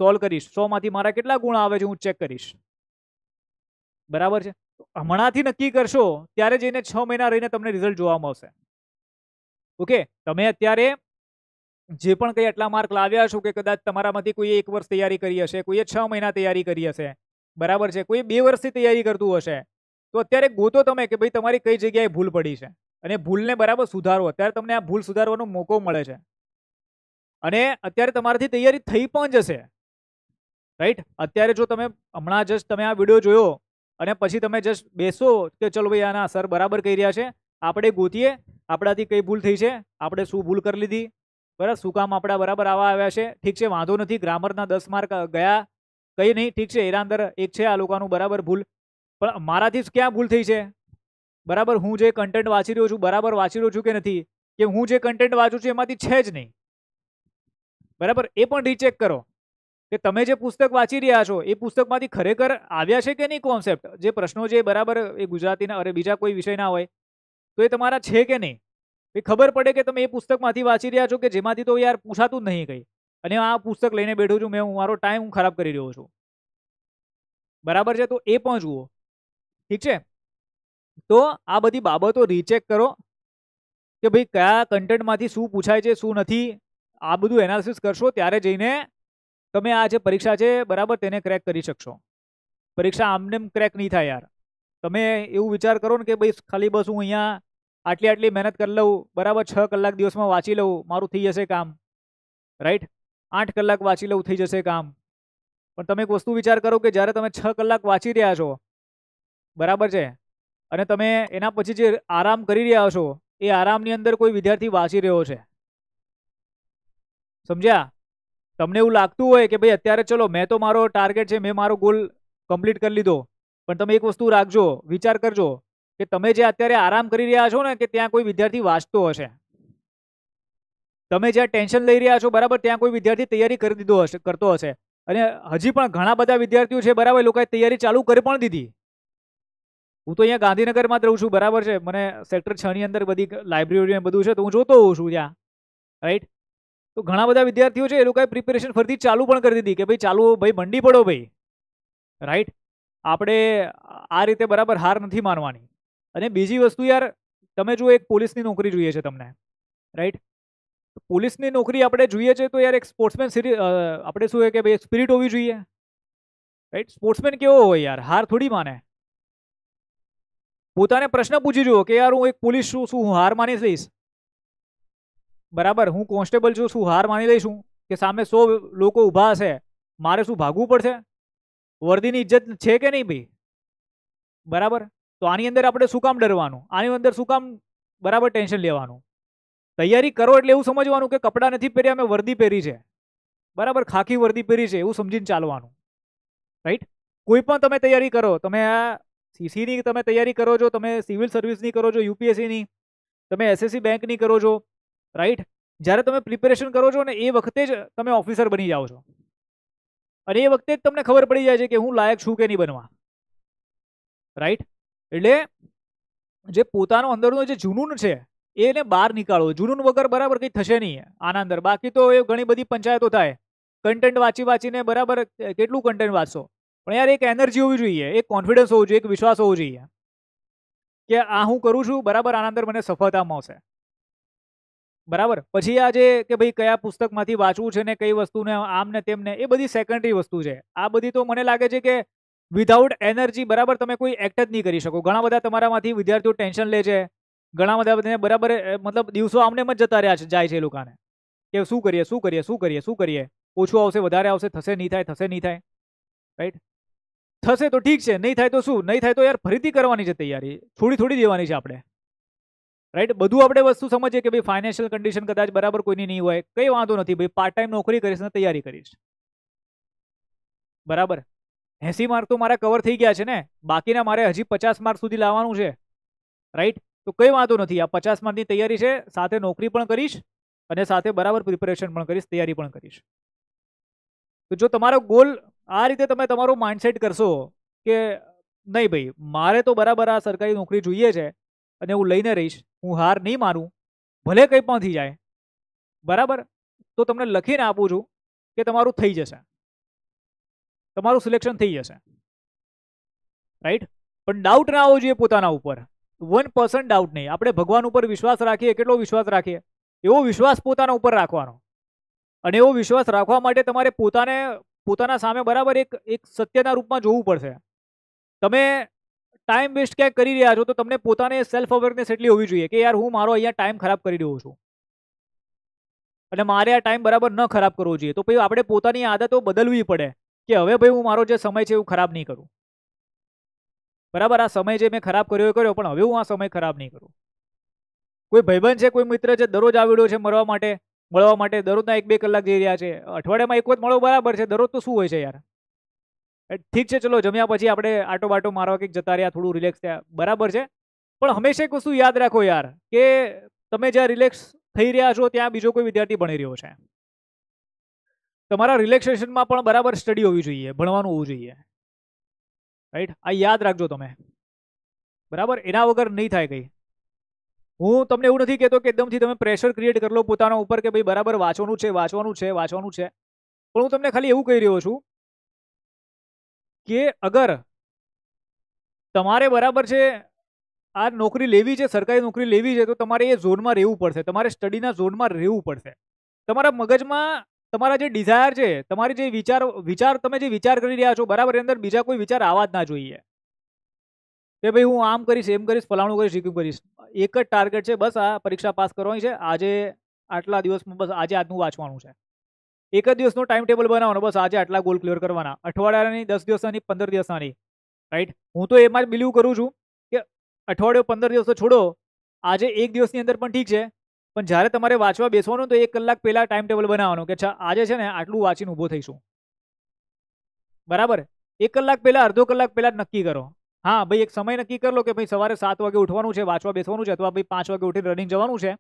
સોલ્વ કરીશ, 100 માંથી મારા કેટલા ગુણ આવે છે હું ચેક કરીશ, બરાબર છે. હમણાંથી નક્કી કરશો ત્યારે જઈને 6 મહિના રહીને તમને રિઝલ્ટ જોવા મળશે. ઓકે, તમે અત્યારે જે પણ કંઈ આટલા માર્ક લાવ્યા છો કે કદાચ તમારામાંથી કોઈ 1 વર્ષ તૈયારી કરી હશે, કોઈએ 6 મહિના તૈયારી કરી હશે, બરાબર છે, કોઈ 2 વર્ષથી તૈયારી કરતું હશે, તો અત્યારે ગોતો તમે કે ભાઈ તમારી કઈ જગ્યાએ ભૂલ પડી છે અને ભૂલને બરાબર સુધારો. અત્યારે તમને આ ભૂલ સુધારવાનો મોકો મળે છે અને અત્યારે તમારાથી તૈયારી થઈ પણ જશે, રાઈટ. અત્યારે જો તમે હમણાં જસ્ટ તમે આ વિડીયો જોયો અને પછી તમે જસ્ટ બેસો કે ચલો ભાઈ આના સર બરાબર કહી રહ્યા છે, આપણે ગોતીએ આપણાથી કઈ ભૂલ થઈ છે, આપણે શું ભૂલ કરી લીધી, બરાબર, શું કામ આપણા બરાબર આવા આવ્યા છે, ઠીક છે, વાંધો નથી, ગ્રામરના 10 માર્ક ગયા, કઈ નહીં, ઠીક છે, એના અંદર એક છે આ લોકોનું બરાબર ભૂલ, પણ મારાથી જ ક્યાં ભૂલ થઈ છે, બરાબર. હું જે કન્ટેન્ટ વાંચી રહ્યો છું બરાબર વાંચી રહ્યો છું કે નથી, કે હું જે કન્ટેન્ટ વાંચું છું એમાંથી છે જ નહીં, બરાબર. એ પણ રીચેક કરો કે તમે જે પુસ્તક વાંચી રહ્યા છો એ પુસ્તકમાંથી ખરેખર આવ્યા છે કે નહીં કોન્સેપ્ટ, જે પ્રશ્નો છે બરાબર એ ગુજરાતીના અરે બીજા કોઈ વિષયના હોય તો એ તમારા છે કે નહીં. એ ખબર પડે કે તમે એ પુસ્તકમાંથી વાંચી રહ્યા છો કે જેમાંથી તો યાર પૂછાતું જ નહીં કંઈ, અને આ પુસ્તક લઈને બેઠો છું મેં, મારો ટાઈમ હું ખરાબ કરી રહ્યો છું, બરાબર છે. તો એ પણ જુઓ, ઠીક છે. તો આ બધી બાબતો રીચેક કરો કે ભાઈ કયા કન્ટેન્ટમાંથી શું પૂછાય છે શું નથી, આ બધું એનાલિસિસ કરશો ત્યારે જઈને તમે આ જે પરીક્ષા છે બરાબર તેને ક્રેક કરી શકશો. પરીક્ષા આમને ક્રેક નહીં થાય યાર. તમે એવું વિચાર કરો ને કે ભાઈ ખાલી બસ હું અહીંયા આટલી મહેનત કરી લઉં, બરાબર, 6 કલાક દિવસમાં વાંચી લઉં, મારું થઈ જશે કામ, રાઈટ. 8 કલાક વાંચી લઉં, થઈ જશે કામ. પણ તમે એક વસ્તુ વિચાર કરો કે જ્યારે તમે 6 કલાક વાંચી રહ્યા છો, બરાબર છે, અને તમે એના પછી જે આરામ કરી રહ્યા છો એ આરામની અંદર કોઈ વિદ્યાર્થી વાંચી રહ્યો છે, સમજ્યા. તમને એવું લાગતું હોય કે ભાઈ અત્યારે ચલો મેં તો મારો ટાર્ગેટ છે, મેં મારો ગોલ કમ્પ્લીટ કરી લીધો, પણ તમે એક વસ્તુ રાખજો, વિચાર કરજો કે તમે જે અત્યારે આરામ કરી રહ્યા છો ને કે ત્યાં કોઈ વિદ્યાર્થી વાંચતો હશે, તમે જ્યાં ટેન્શન લઈ રહ્યા છો બરાબર ત્યાં કોઈ વિદ્યાર્થી તૈયારી કરી દીધો હશે, કરતો હશે, અને હજી પણ ઘણા બધા વિદ્યાર્થીઓ છે બરાબર લોકોએ તૈયારી ચાલુ કરી પણ દીધી. હું તો અહીંયા ગાંધીનગરમાં જ રહું છું, બરાબર છે, મને સેક્ટર 6 ની અંદર બધી લાઇબ્રેરી બધું છે તો હું જોતો હોઉં છું ત્યાં, રાઈટ. તો ઘણા બધા વિદ્યાર્થીઓ છે એ લોકોએ પ્રિપેરેશન ફરીથી ચાલુ પણ કરી દીધી કે ભાઈ ચાલુ, ભાઈ મંડી પડો ભાઈ, રાઈટ. આપણે આ રીતે બરાબર હાર નથી માનવાની. અને બીજી વસ્તુ યાર, તમે જો એક પોલીસની નોકરી જોઈએ છે તમને, રાઈટ. પોલીસની નોકરી આપણે જોઈએ છે તો યાર એક સ્પોર્ટ્સમેન આપણે શું કે ભાઈ સ્પિરિટ હોવી જોઈએ, રાઈટ. સ્પોર્ટ્સમેન કેવો હોય યાર, હાર થોડી માને. પોતાને પ્રશ્ન પૂછી જુઓ કે યાર હું એક પોલીસ છું, શું હું હાર માની લઈશ, બરાબર. હું કોન્સ્ટેબલ છું, શું હાર માની લઈશું કે સામે 100 લોકો ઊભા હશે, મારે શું ભાગવું પડશે, વર્દીની ઇજ્જત છે કે નહીં ભાઈ, બરાબર. તો આની અંદર આપણે શું કામ ડરવાનું, આની અંદર શું કામ બરાબર ટેન્શન લેવાનું. તૈયારી કરો એટલે એવું સમજવાનું કે કપડાં નથી પહેર્યા, મેં વર્દી પહેરી છે, બરાબર, ખાખી વર્દી પહેરી છે એવું સમજીને ચાલવાનું, રાઈટ. કોઈ પણ તમે તૈયારી કરો, તમે આ સીસીની તમે તૈયારી કરો છો, તમે સિવિલ સર્વિસની કરો છો, યુપીએસસીની, તમે એસએસસી બેંકની કરો છો, રાઈટ. જ્યારે તમે પ્રિપેરેશન કરો છો ને એ વખતે જ તમે ઓફિસર બની જાઓ છો, અને એ વખતે જ તમને ખબર પડી જાય છે કે હું લાયક છું કે નહીં બનવા, રાઈટ. એટલે જે પોતાનો અંદરનો જે જુનૂન છે એને બહાર નીકાળો. જુનૂન વગર બરાબર કંઈ થશે નહીં આના અંદર. બાકી તો એ ઘણી બધી પંચાયતો થાય, કન્ટેન્ટ વાંચીને બરાબર કેટલું કન્ટેન્ટ વાંચશો, પણ યાર એક એનર્જી હોવી જોઈએ, એક કોન્ફિડન્સ હોવું જોઈએ, એક વિશ્વાસ હોવો જોઈએ કે આ હું કરું છું બરાબર, આના અંદર મને સફળતા મળશે. બરાબર. પછી આ જે કે ભાઈ કયા પુસ્તકમાંથી વાંચવું છે ને કઈ વસ્તુને આમ ને તેમને, એ બધી સેકન્ડરી વસ્તુ છે. આ બધી તો મને લાગે છે કે વિધાઉટ એનર્જી બરાબર તમે કોઈ એક્ટ જ નહીં કરી શકો. ઘણા બધા તમારામાંથી વિદ્યાર્થીઓ ટેન્શન લે છે, ઘણા બધા બધાને બરાબર મતલબ દિવસો આમને જ જતા રહ્યા છે, જાય છે એ લોકોને કે શું કરીએ શું કરીએ શું કરીએ શું કરીએ, ઓછું આવશે વધારે આવશે, થશે નહીં થાય થશે નહીં થાય. રાઈટ. થશે તો ઠીક છે, નહીં થાય તો શું, નહીં થાય તો યાર ફરીથી કરવાની છે તૈયારી, થોડી દેવાની છે આપણે. રાઈટ. બધું આપણે વસ્તુ સમજીએ કે ભાઈ ફાઇનાન્શિયલ કન્ડિશન કદાચ બરાબર કોઈની નહીં હોય, કંઈ વાંધો નથી ભાઈ, પાર્ટ ટાઈમ નોકરી કરીશ ને તૈયારી કરીશ. બરાબર. 80 માર્ક તો મારા કવર થઈ ગયા છે ને, બાકીના મારે હજી 50 માર્ક સુધી લાવવાનું છે. રાઈટ. તો કંઈ વાંધો નથી, આ 50 માર્કની તૈયારી છે, સાથે નોકરી પણ કરીશ અને સાથે બરાબર પ્રિપેરેશન પણ કરીશ, તૈયારી પણ કરીશ. તો જો તમારો ગોલ આ રીતે તમે તમારો માઇન્ડસેટ કરશો કે નહીં ભાઈ મારે તો બરાબર આ સરકારી નોકરી જોઈએ છે અને હું લઈને રહીશ, હું હાર નહીં માનું, ભલે કંઈ પણ થઈ જાય, બરાબર, તો તમને લખીને આપું છું કે તમારું થઈ જશે, તમારું સિલેક્શન થઈ જશે. રાઈટ. પણ ડાઉટ ના આવવો જોઈએ પોતાના ઉપર, 1% ડાઉટ નહીં. આપણે ભગવાન ઉપર વિશ્વાસ રાખીએ, કેટલો વિશ્વાસ રાખીએ, એવો વિશ્વાસ પોતાના ઉપર રાખવાનો. અને એવો વિશ્વાસ રાખવા માટે તમારે પોતાના સામે બરાબર એક સત્યના રૂપમાં જોવું પડશે. તમે ટાઈમ વેસ્ટ ક્યાંક કરી રહ્યા છો તો તમને પોતાને સેલ્ફ અવેરનેસ એટલી હોવી જોઈએ કે યાર હું મારો અહીંયા ટાઈમ ખરાબ કરી રહ્યો છું અને મારે આ ટાઈમ બરાબર ન ખરાબ કરવો જોઈએ. તો પછી આપણે પોતાની આદતો બદલવી પડે કે હવે ભાઈ હું મારો જે સમય છે એવું ખરાબ નહીં કરું. બરાબર. આ સમય જે મેં ખરાબ કર્યો એ કર્યો, પણ હવે હું આ સમય ખરાબ નહીં કરું. કોઈ ભાઈબંધ છે, કોઈ મિત્ર છે, દરરોજ આવેલો છે મળવા માટે, દરરોજના 1-2 કલાક જઈ રહ્યા છે, અઠવાડિયામાં એક વખત મળો બરાબર છે, દરરોજ તો શું હોય છે યાર. ઠીક છે, ચલો જમ્યા પછી આપણે આટો બાટો મારવા કંઈક જતા રહ્યા, થોડું રિલેક્સ થયા, બરાબર છે. પણ હંમેશા એક વસ્તુ યાદ રાખો યાર કે તમે જ્યાં રિલેક્સ થઈ રહ્યા છો ત્યાં બીજો કોઈ વિદ્યાર્થી ભણી રહ્યો છે. તમારા રિલેક્સેશનમાં પણ બરાબર સ્ટડી હોવી જોઈએ, ભણવાનું હોવું જોઈએ. રાઈટ. આ યાદ રાખજો તમે. બરાબર. એના વગર નહીં થાય કંઈ. હું તમને એવું નથી કહેતો કે એકદમથી તમે પ્રેશર ક્રિએટ કરી લો પોતાના ઉપર કે ભાઈ બરાબર વાંચવાનું છે. પણ હું તમને ખાલી એવું કહી રહ્યો છું કે અગર તમારે બરાબર છે આ નોકરી લેવી છે, સરકારી નોકરી લેવી છે, તો તમારે એ ઝોનમાં રહેવું પડશે, તમારે સ્ટડીના ઝોનમાં રહેવું પડશે. તમારા મગજમાં તમારા જે ડિઝાયર છે, તમારી જે વિચાર તમે જે વિચાર કરી રહ્યા છો બરાબર, એ અંદર બીજા કોઈ વિચાર આવવા જ ના જોઈએ કે ભાઈ હું આમ કરીશ, એમ કરીશ, ફલાણું કરીશ, ઠીક કરીશ. એક જ ટાર્ગેટ છે, બસ આ પરીક્ષા પાસ કરવાની છે, આજે આટલા દિવસમાં બસ આજે આજનું વાંચવાનું છે. એક જ દિવસનો ટાઈમ ટેબલ બનાવવાનો, બસ આજે આટલા ગોલ ક્લિયર કરવાના, અઠવાડિયાની, 10 દિવસની, 15 દિવસની. રાઈટ. હું તો એમાં જ બિલીવ કરું છું કે અઠવાડિયો 15 દિવસ તો છોડો, આજે એક દિવસની અંદર પણ ઠીક છે, પણ જ્યારે તમારે વાંચવા બેસવાનું તો 1 કલાક પહેલા ટાઈમ ટેબલ બનાવવાનું કે આજે છે ને આટલું વાંચીને ઊભો થઈશું. બરાબર. 1 કલાક પહેલા, અડધો કલાક પહેલા જ નક્કી કરો. હા ભાઈ, એક સમય નક્કી કરી લો કે ભાઈ સવારે 7 વાગે ઉઠવાનું છે, વાંચવા બેસવાનું છે, અથવા ભાઈ 5 વાગે ઉઠીને રનિંગ જવાનું છે.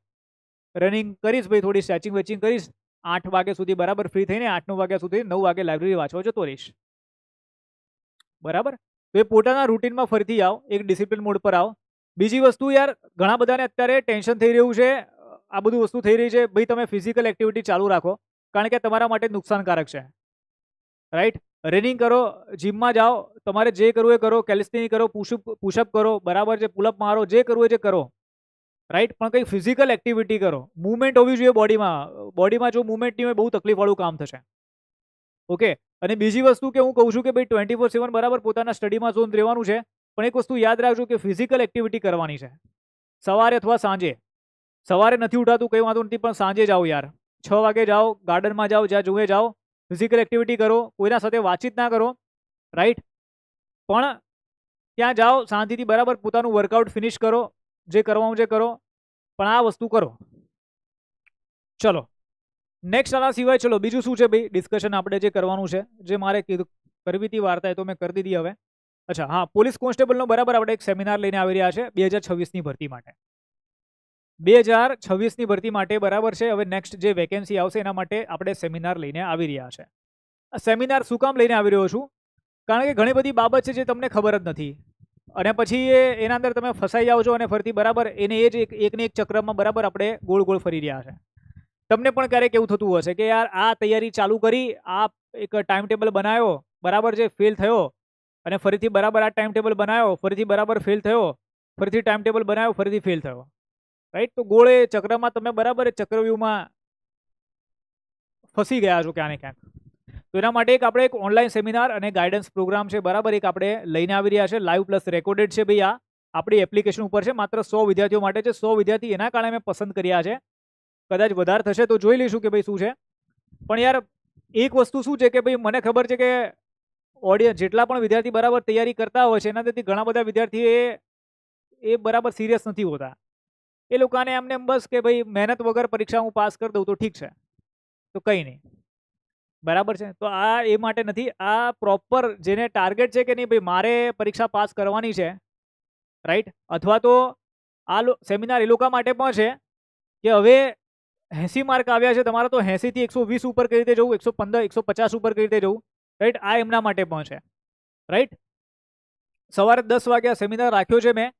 રનિંગ કરીશ ભાઈ, થોડી સ્ટ્રેચિંગ વેચિંગ કરીશ, 8 વાગ્યા સુધી બરાબર ફ્રી થઈને 8-9 વાગ્યા સુધી 9 વાગે લાઇબ્રેરી વાંચવા જતો રહીશ. બરાબર. તો એ પોતાના રૂટીનમાં ફરીથી આવો, એક ડિસિપ્લિન મોડ પર આવો. બીજી વસ્તુ યાર, ઘણા બધાને અત્યારે ટેન્શન થઈ રહ્યું છે, આ બધું વસ્તુ થઈ રહી છે, ભાઈ તમે ફિઝિકલ એક્ટિવિટી ચાલુ રાખો, કારણ કે તમારા માટે નુકસાનકારક છે. રાઈટ. રનિંગ કરો, જીમમાં જાઓ, તમારે જે કરવું એ કરો, કેલિસ્થેનિક કરો, પુશઅપ કરો, બરાબર છે, પુલઅપ મારો, જે કરવું એ જે કરો. રાઈટ. પણ કંઈ ફિઝિકલ એક્ટિવિટી કરો, મૂવમેન્ટ હોવી જોઈએ બોડીમાં જો મૂવમેન્ટ નહીં હોય બહુ તકલીફવાળું કામ થશે. ઓકે. અને બીજી વસ્તુ કે હું કહું છું કે ભાઈ 24/7 બરાબર પોતાના સ્ટડીમાં ઝોન રહેવાનું છે, પણ એક વસ્તુ યાદ રાખજો કે ફિઝિકલ એક્ટિવિટી કરવાની છે, સવારે અથવા સાંજે. સવારે નથી ઉઠાતું કંઈ વાંધો નથી, પણ સાંજે જાઓ યાર, 6 વાગે જાઓ, ગાર્ડનમાં જાઓ, જ્યાં જોઈએ જાઓ, ફિઝિકલ એક્ટિવિટી કરો, કોઈના સાથે વાતચીત ના કરો. રાઈટ. પણ ત્યાં જાઓ શાંતિથી, બરાબર પોતાનું વર્કઆઉટ ફિનિશ કરો, જે કરવાનું છે કરો, પણ આ વસ્તુ કરો. ચલો નેક્સ્ટ આના સિવાય ચલો બીજું શું છે ભાઈ ડિસ્કશન આપણે જે કરવાનું છે, જે મારે કીધું કરવી હતી વાર્તા, એ તો મેં કરી દીધી હવે. અચ્છા હા, પોલીસ કોન્સ્ટેબલનો બરાબર આપણે એક સેમિનાર લઈને આવી રહ્યા છે 2026ની ભરતી માટે. 2026ની ભરતી માટે બરાબર છે. હવે નેક્સ્ટ જે વેકેન્સી આવશે એના માટે આપણે સેમિનાર લઈને આવી રહ્યા છે. આ સેમિનાર શું કામ લઈને આવી રહ્યો છું? કારણ કે ઘણી બધી બાબત છે જે તમને ખબર જ નથી. અને પછી એના અંદર તમે ફસાઈ જાઓ છો અને ફરતી બરાબર એને એ જ એકને એક ચક્રમાં બરાબર આપણે ગોળ ગોળ ફરી રહ્યા છે. તમને પણ ક્યારેક એવું થતું હશે કે યાર આ તૈયારી ચાલુ કરી, આ એક ટાઈમ ટેબલ બનાવ્યો બરાબર છે, ફેલ થયો, અને ફરીથી બરાબર આ ટાઈમ ટેબલ બનાવ્યો, ફરીથી બરાબર ફેલ થયો, ફરીથી ટાઈમ ટેબલ બનાવ્યો, ફરીથી ફેલ થયો, રાઈટ. તો ગોળે ચક્રમાં તમે બરાબર ચક્રવ્યૂહમાં ફસી ગયા છો ક્યાં ને ક્યાંક. તો એના માટે એક આપણે એક ઓનલાઈન સેમિનાર અને ગાઈડન્સ પ્રોગ્રામ છે બરાબર, એક આપણે લઈને આવી રહ્યા છે, લાઈવ પ્લસ રેકોર્ડેડ છે ભાઈ. આ આપણી એપ્લિકેશન ઉપર છે, માત્ર 100 વિદ્યાર્થીઓ માટે છે. 100 વિદ્યાર્થી એના કારણે મેં પસંદ કર્યા છે, કદાચ વધારે થશે તો જોઈ લઈશું કે ભાઈ શું છે. પણ યાર એક વસ્તુ શું છે કે ભાઈ મને ખબર છે કે ઓડિયન્સ જેટલા પણ વિદ્યાર્થી બરાબર તૈયારી કરતા હોય છે એનાથી ઘણા બધા વિદ્યાર્થીઓ એ બરાબર સિરિયસ નથી હોતા. એ લોકોને એમને બસ કે ભાઈ મહેનત વગર પરીક્ષા હું પાસ કરી દઉં તો ઠીક છે, તો કંઈ નહીં, બરાબર છે. તો આ એ માટે નથી, આ પ્રોપર જેને ટાર્ગેટ છે કે નહીં ભાઈ મારે પરીક્ષા પાસ કરવાની છે, રાઈટ. અથવા તો આ સેમિનાર એ લોકો માટે પણ છે કે હવે 80 માર્ક આવ્યા છે તમારા, તો 80 થી 120 ઉપર કઈ રીતે જવું, 115 150 ઉપર કઈ રીતે જવું, રાઈટ. આ એમના માટે પણ છે, રાઈટ. સવારે 10 વાગ્યા સેમિનાર રાખ્યો છે મેં,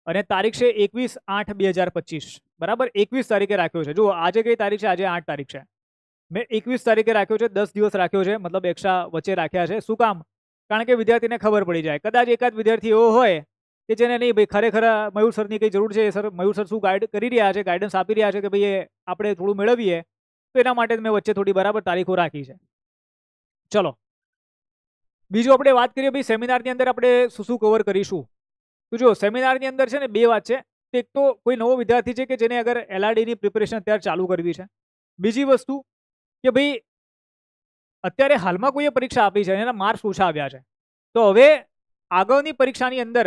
અને તારીખ છે 21/8/2025 બરાબર. 21 તારીખે રાખ્યો છે. જુઓ આજે કઈ તારીખ છે, આજે 8 તારીખ છે. મેં 21 તારીખે રાખ્યો છે, 10 દિવસ રાખ્યો છે, મતલબ એક્સ્ટ્રા વચ્ચે રાખ્યા છે. શું કામ? કારણ કે વિદ્યાર્થીને ખબર પડી જાય. કદાચ એકાદ વિદ્યાર્થી એવો હોય કે જેને નહીં ભાઈ ખરેખર મયુર સરની કઈ જરૂર છે, સર મયુર સર શું ગાઈડ કરી રહ્યા છે, ગાઈડન્સ આપી રહ્યા છે કે ભાઈ આપણે થોડું મેળવીએ, તો એના માટે મેં વચ્ચે થોડી બરાબર તારીખો રાખી છે. ચલો બીજું આપણે વાત કરીએ ભાઈ સેમિનારની અંદર આપણે શું શું કવર કરીશું. તો જો સેમિનારની અંદર છે ને બે વાત છે. એક તો કોઈ નવો વિદ્યાર્થી છે કે જેને અગર LRDની પ્રિપેરેશન અત્યારે ચાલુ કરવી છે. બીજી વસ્તુ કે ભાઈ અત્યારે હાલમાં કોઈએ પરીક્ષા આપી છે એના માર્ક્સ ઓછા આવ્યા છે, તો હવે આગળની પરીક્ષાની અંદર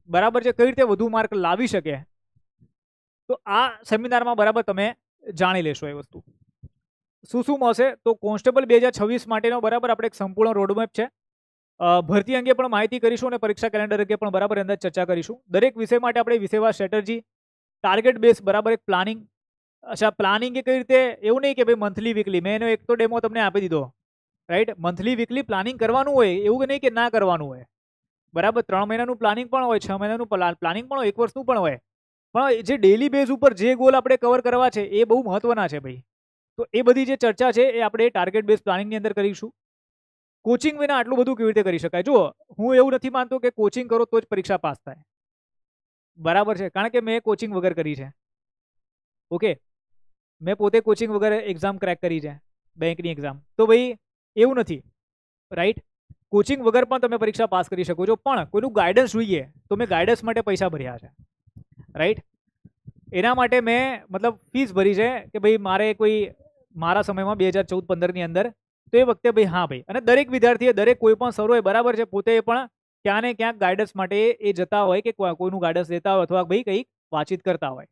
બરાબર છે કઈ રીતે વધુ માર્ક લાવી શકે, તો આ સેમિનારમાં બરાબર તમે જાણી લેશો. એ વસ્તુ શું શું મળશે, તો કોન્સ્ટેબલ 2026 માટેનો બરાબર આપણે એક સંપૂર્ણ રોડમેપ છે. ભરતી અંગે પણ માહિતી કરીશું અને પરીક્ષા કેલેન્ડર અંગે પણ બરાબર અંદર ચર્ચા કરીશું. દરેક વિષય માટે આપણે વિષયવાર સ્ટ્રેટેજી, ટાર્ગેટ બેઝ બરાબર એક પ્લાનિંગ. અચ્છા પ્લાનિંગ એ કઈ રીતે, એવું નહીં કે ભાઈ મંથલી વીકલી, મેં એનો એક તો ડેમો તમને આપી દીધો, રાઈટ. મંથલી વીકલી પ્લાનિંગ કરવાનું હોય એવું નહીં કે ના કરવાનું હોય, બરાબર. 3 મહિનાનું પ્લાનિંગ પણ હોય, 6 મહિનાનું પ્લાનિંગ પણ હોય, 1 વર્ષનું પણ હોય. પણ જે ડેલી બેઝ ઉપર જે ગોલ આપણે કવર કરવા છે એ બહુ મહત્વના છે ભાઈ. તો એ બધી જે ચર્ચા છે એ આપણે ટાર્ગેટ બેઝ પ્લાનિંગની અંદર કરીશું. કોચિંગ વિના આટલું બધું કેવી રીતે કરી શકાય? જુઓ હું એવું નથી માનતો કે કોચિંગ કરો તો જ પરીક્ષા પાસ થાય, બરાબર છે. કારણ કે મેં કોચિંગ વગર કરી છે, ઓકે. મેં પોતે કોચિંગ વગર એક્ઝામ ક્રેક કરી છે, બેંકની એક્ઝામ. તો ભાઈ એવું નથી, રાઈટ. કોચિંગ વગર પણ તમે પરીક્ષા પાસ કરી શકો છો, પણ કોઈનું ગાઈડન્સ જોઈએ તો મેં ગાઈડન્સ માટે પૈસા ભર્યા છે, રાઈટ. એના માટે મેં મતલબ ફીસ ભરી છે કે ભાઈ મારે કોઈ મારા સમયમાં 2014-15ની અંદર, તો એ વખતે ભાઈ હા ભાઈ. અને દરેક વિદ્યાર્થીએ દરેક કોઈ પણ સર હોય બરાબર છે, પોતે પણ ક્યાં ને ક્યાંક ગાઈડન્સ માટે એ જતા હોય કે કોઈનું ગાઈડન્સ લેતા હોય અથવા ભાઈ કંઈક વાતચીત કરતા હોય,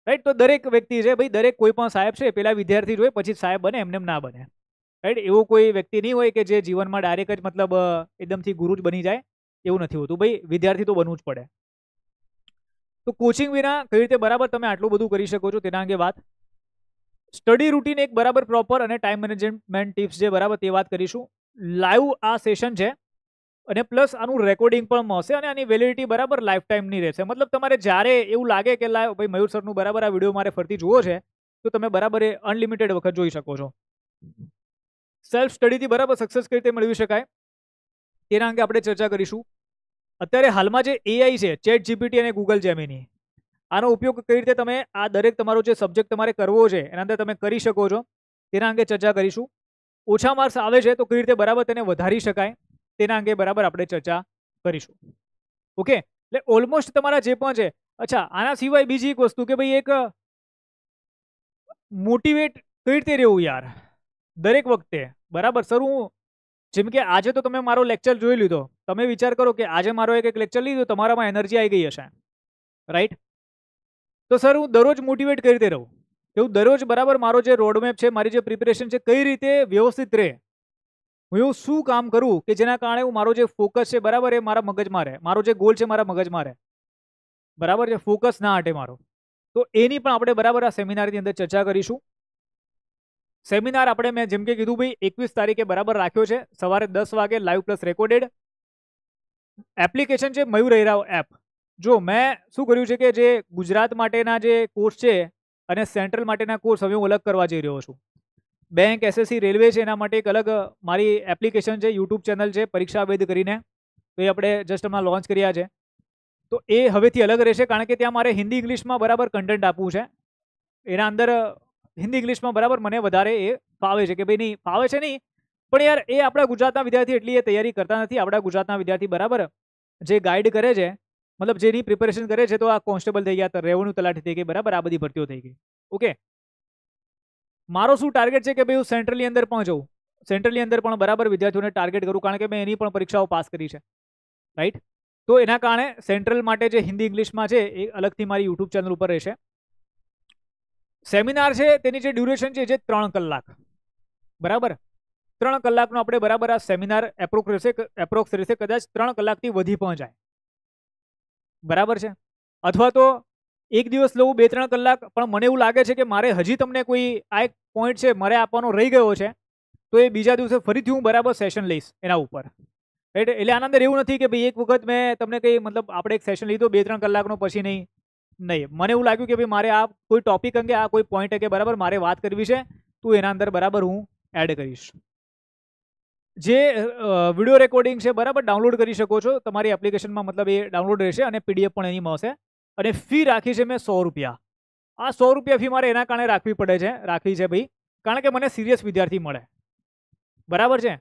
રાઈટ. તો દરેક વ્યક્તિ છે ભાઈ, દરેક કોઈ પણ સાહેબ છે પેલા વિદ્યાર્થી જોઈએ પછી સાહેબ બને, એમને ના બને, રાઈટ. એવું કોઈ વ્યક્તિ નહીં હોય કે જે જીવનમાં ડાયરેક્ટ જ મતલબ એકદમથી ગુરુ જ બની જાય, એવું નથી હોતું ભાઈ. વિદ્યાર્થી તો બનવું જ પડે. તો કોચિંગ વિના કઈ રીતે બરાબર તમે આટલું બધું કરી શકો છો તેના અંગે વાત. સ્ટડી રૂટીન એક બરાબર પ્રોપર અને ટાઈમ મેનેજમેન્ટ ટિપ્સ છે બરાબર, તે વાત કરીશું. લાઈવ આ સેશન છે અને પ્લસ આનું રેકોર્ડિંગ પણ મળશે અને આની વેલિડિટી બરાબર લાઈફ ટાઈમની રહેશે. મતલબ તમારે જ્યારે એવું લાગે કે લાઈવ ભાઈ મયુર સરનું બરાબર આ વિડીયો મારે ફરતી જુઓ છે, તો તમે બરાબર એ અનલિમિટેડ વખત જોઈ શકો છો. સેલ્ફ સ્ટડીથી બરાબર સક્સેસ કઈ રીતે મેળવી શકાય તેના અંગે આપણે ચર્ચા કરીશું. અત્યારે હાલમાં જે AI છે, ચેટ જીપીટી અને ગૂગલ જેમિની, આનો ઉપયોગ કઈ રીતે તમે આ દરેક તમારો જે સબ્જેક્ટ તમારે કરવો છે એના અંદર તમે કરી શકો છો તેના અંગે ચર્ચા કરીશું. ઓછા માર્ક્સ આવે છે તો કઈ રીતે બરાબર તેને વધારી શકાય તેના અંગે બરાબર આપણે ચર્ચા કરીશું, ઓકે. એટલે ઓલમોસ્ટ તમારા જે પણ છે. અચ્છા આના સિવાય બીજી એક વસ્તુ કે ભાઈ એક મોટિવેટ કઈ રીતે રહેવું યાર દરેક વખતે, બરાબર. સર હું જેમ કે આજે તો તમે મારો લેક્ચર જોઈ લીધો, તમે વિચાર કરો કે આજે મારો એક લેક્ચર લીધો, તમારામાં એનર્જી આવી ગઈ હશે, રાઈટ. તો સર હું દરરોજ મોટિવેટ કઈ રીતે રહું, એવું દરરોજ બરાબર મારો જે રોડમેપ છે, મારી જે પ્રિપેરેશન છે કઈ રીતે વ્યવસ્થિત રહે, હું એવું શું કામ કરું કે જેના કારણે હું મારો જે ફોકસ છે બરાબર એ મારા મગજમાં રહે, મારો જે ગોલ છે મારા મગજમાં રહે, બરાબર છે, ફોકસ ના હટે મારો. તો એની પણ આપણે બરાબર આ સેમિનારની અંદર ચર્ચા કરીશું. સેમિનાર આપણે મેં જેમ કે કીધું ભાઈ 21 તારીખે બરાબર રાખ્યો છે, સવારે 10 વાગે લાઈવ પ્લસ રેકોર્ડેડ. એપ્લિકેશન છે મયુર હીરાવ એપ. જો મેં શું કર્યું છે કે જે ગુજરાત માટેના જે કોર્સ છે અને સેન્ટ્રલ માટેના કોર્સ હવે હું અલગ કરવા જઈ રહ્યો છું. બેંક, એસએસસી, રેલવે છે એના માટે એક અલગ મારી એપ્લિકેશન છે, યુટ્યુબ ચેનલ છે પરીક્ષા વેદ કરીને, તો એ આપણે જસ્ટ હમણાં લોન્ચ કર્યા છે. તો એ હવેથી અલગ રહેશે, કારણ કે ત્યાં મારે હિન્દી ઇંગ્લિશમાં બરાબર કન્ટેન્ટ આપવું છે. એના અંદર હિન્દી ઇંગ્લિશમાં બરાબર મને વધારે એ ફાવે છે કે ભાઈ નહીં ફાવે છે નહીં, પણ યાર એ આપણા ગુજરાતના વિદ્યાર્થી એટલી એ તૈયારી કરતા નથી. આપણા ગુજરાતના વિદ્યાર્થી બરાબર જે ગાઈડ કરે છે, મતલબ જેની પ્રિપેરેશન કરે છે, તો આ કોન્સ્ટેબલ થઈ ગયા, રેવન્યુ તલાટી થઈ ગઈ, બરાબર આ બધી ભરતીઓ થઈ ગઈ. ઓકે, મારો શું ટાર્ગેટ છે કે ભાઈ હું સેન્ટ્રલની અંદર પણ જાઉં, સેન્ટ્રલની અંદર પણ બરાબર વિદ્યાર્થીઓને ટાર્ગેટ કરું, કારણ કે મેં એની પણ પરીક્ષાઓ પાસ કરી છે, રાઈટ. તો એના કારણે સેન્ટ્રલ માટે જે હિન્દી ઇંગ્લિશમાં છે એ અલગથી મારી યુટ્યુબ ચેનલ ઉપર રહેશે. સેમિનાર છે તેની જે ડ્યુરેશન છે 3 કલાક, બરાબર 3 કલાકનો આપણે બરાબર આ સેમિનાર એપ્રોક્સ રહેશે, કદાચ 3 કલાકથી વધી પણ જાય, બરાબર છે. અથવા તો એક દિવસ લઉં 2-3 કલાક, પણ મને એવું લાગે છે કે મારે હજી તમને કોઈ આ એક પોઈન્ટ છે મારે આપવાનો રહી ગયો છે, તો એ બીજા દિવસે ફરીથી હું બરાબર સેશન લઈશ એના ઉપર, રાઈટ. એટલે આના અંદર એવું નથી કે ભાઈ એક વખત મેં તમને કંઈ મતલબ આપણે એક સેશન લીધો 2-3 કલાકનો પછી નહીં. મને એવું લાગ્યું કે ભાઈ મારે આ કોઈ ટોપિક અંગે આ કોઈ પોઈન્ટ અંગે બરાબર મારે વાત કરવી છે, તો એના અંદર બરાબર હું એડ કરીશ. જે વિડીયો રેકોર્ડિંગ છે બરાબર ડાઉનલોડ કરી શકો છો તમારી એપ્લિકેશનમાં, મતલબ એ ડાઉનલોડ રહેશે અને પીડીએફ પણ એની મળશે. અને ફી રાખી છે મેં 100 રૂપિયા. આ 100 રૂપિયા ફી મારે એના કારણે રાખવી છે ભાઈ, કારણ કે મને સિરિયસ વિદ્યાર્થી મળે, બરાબર છે.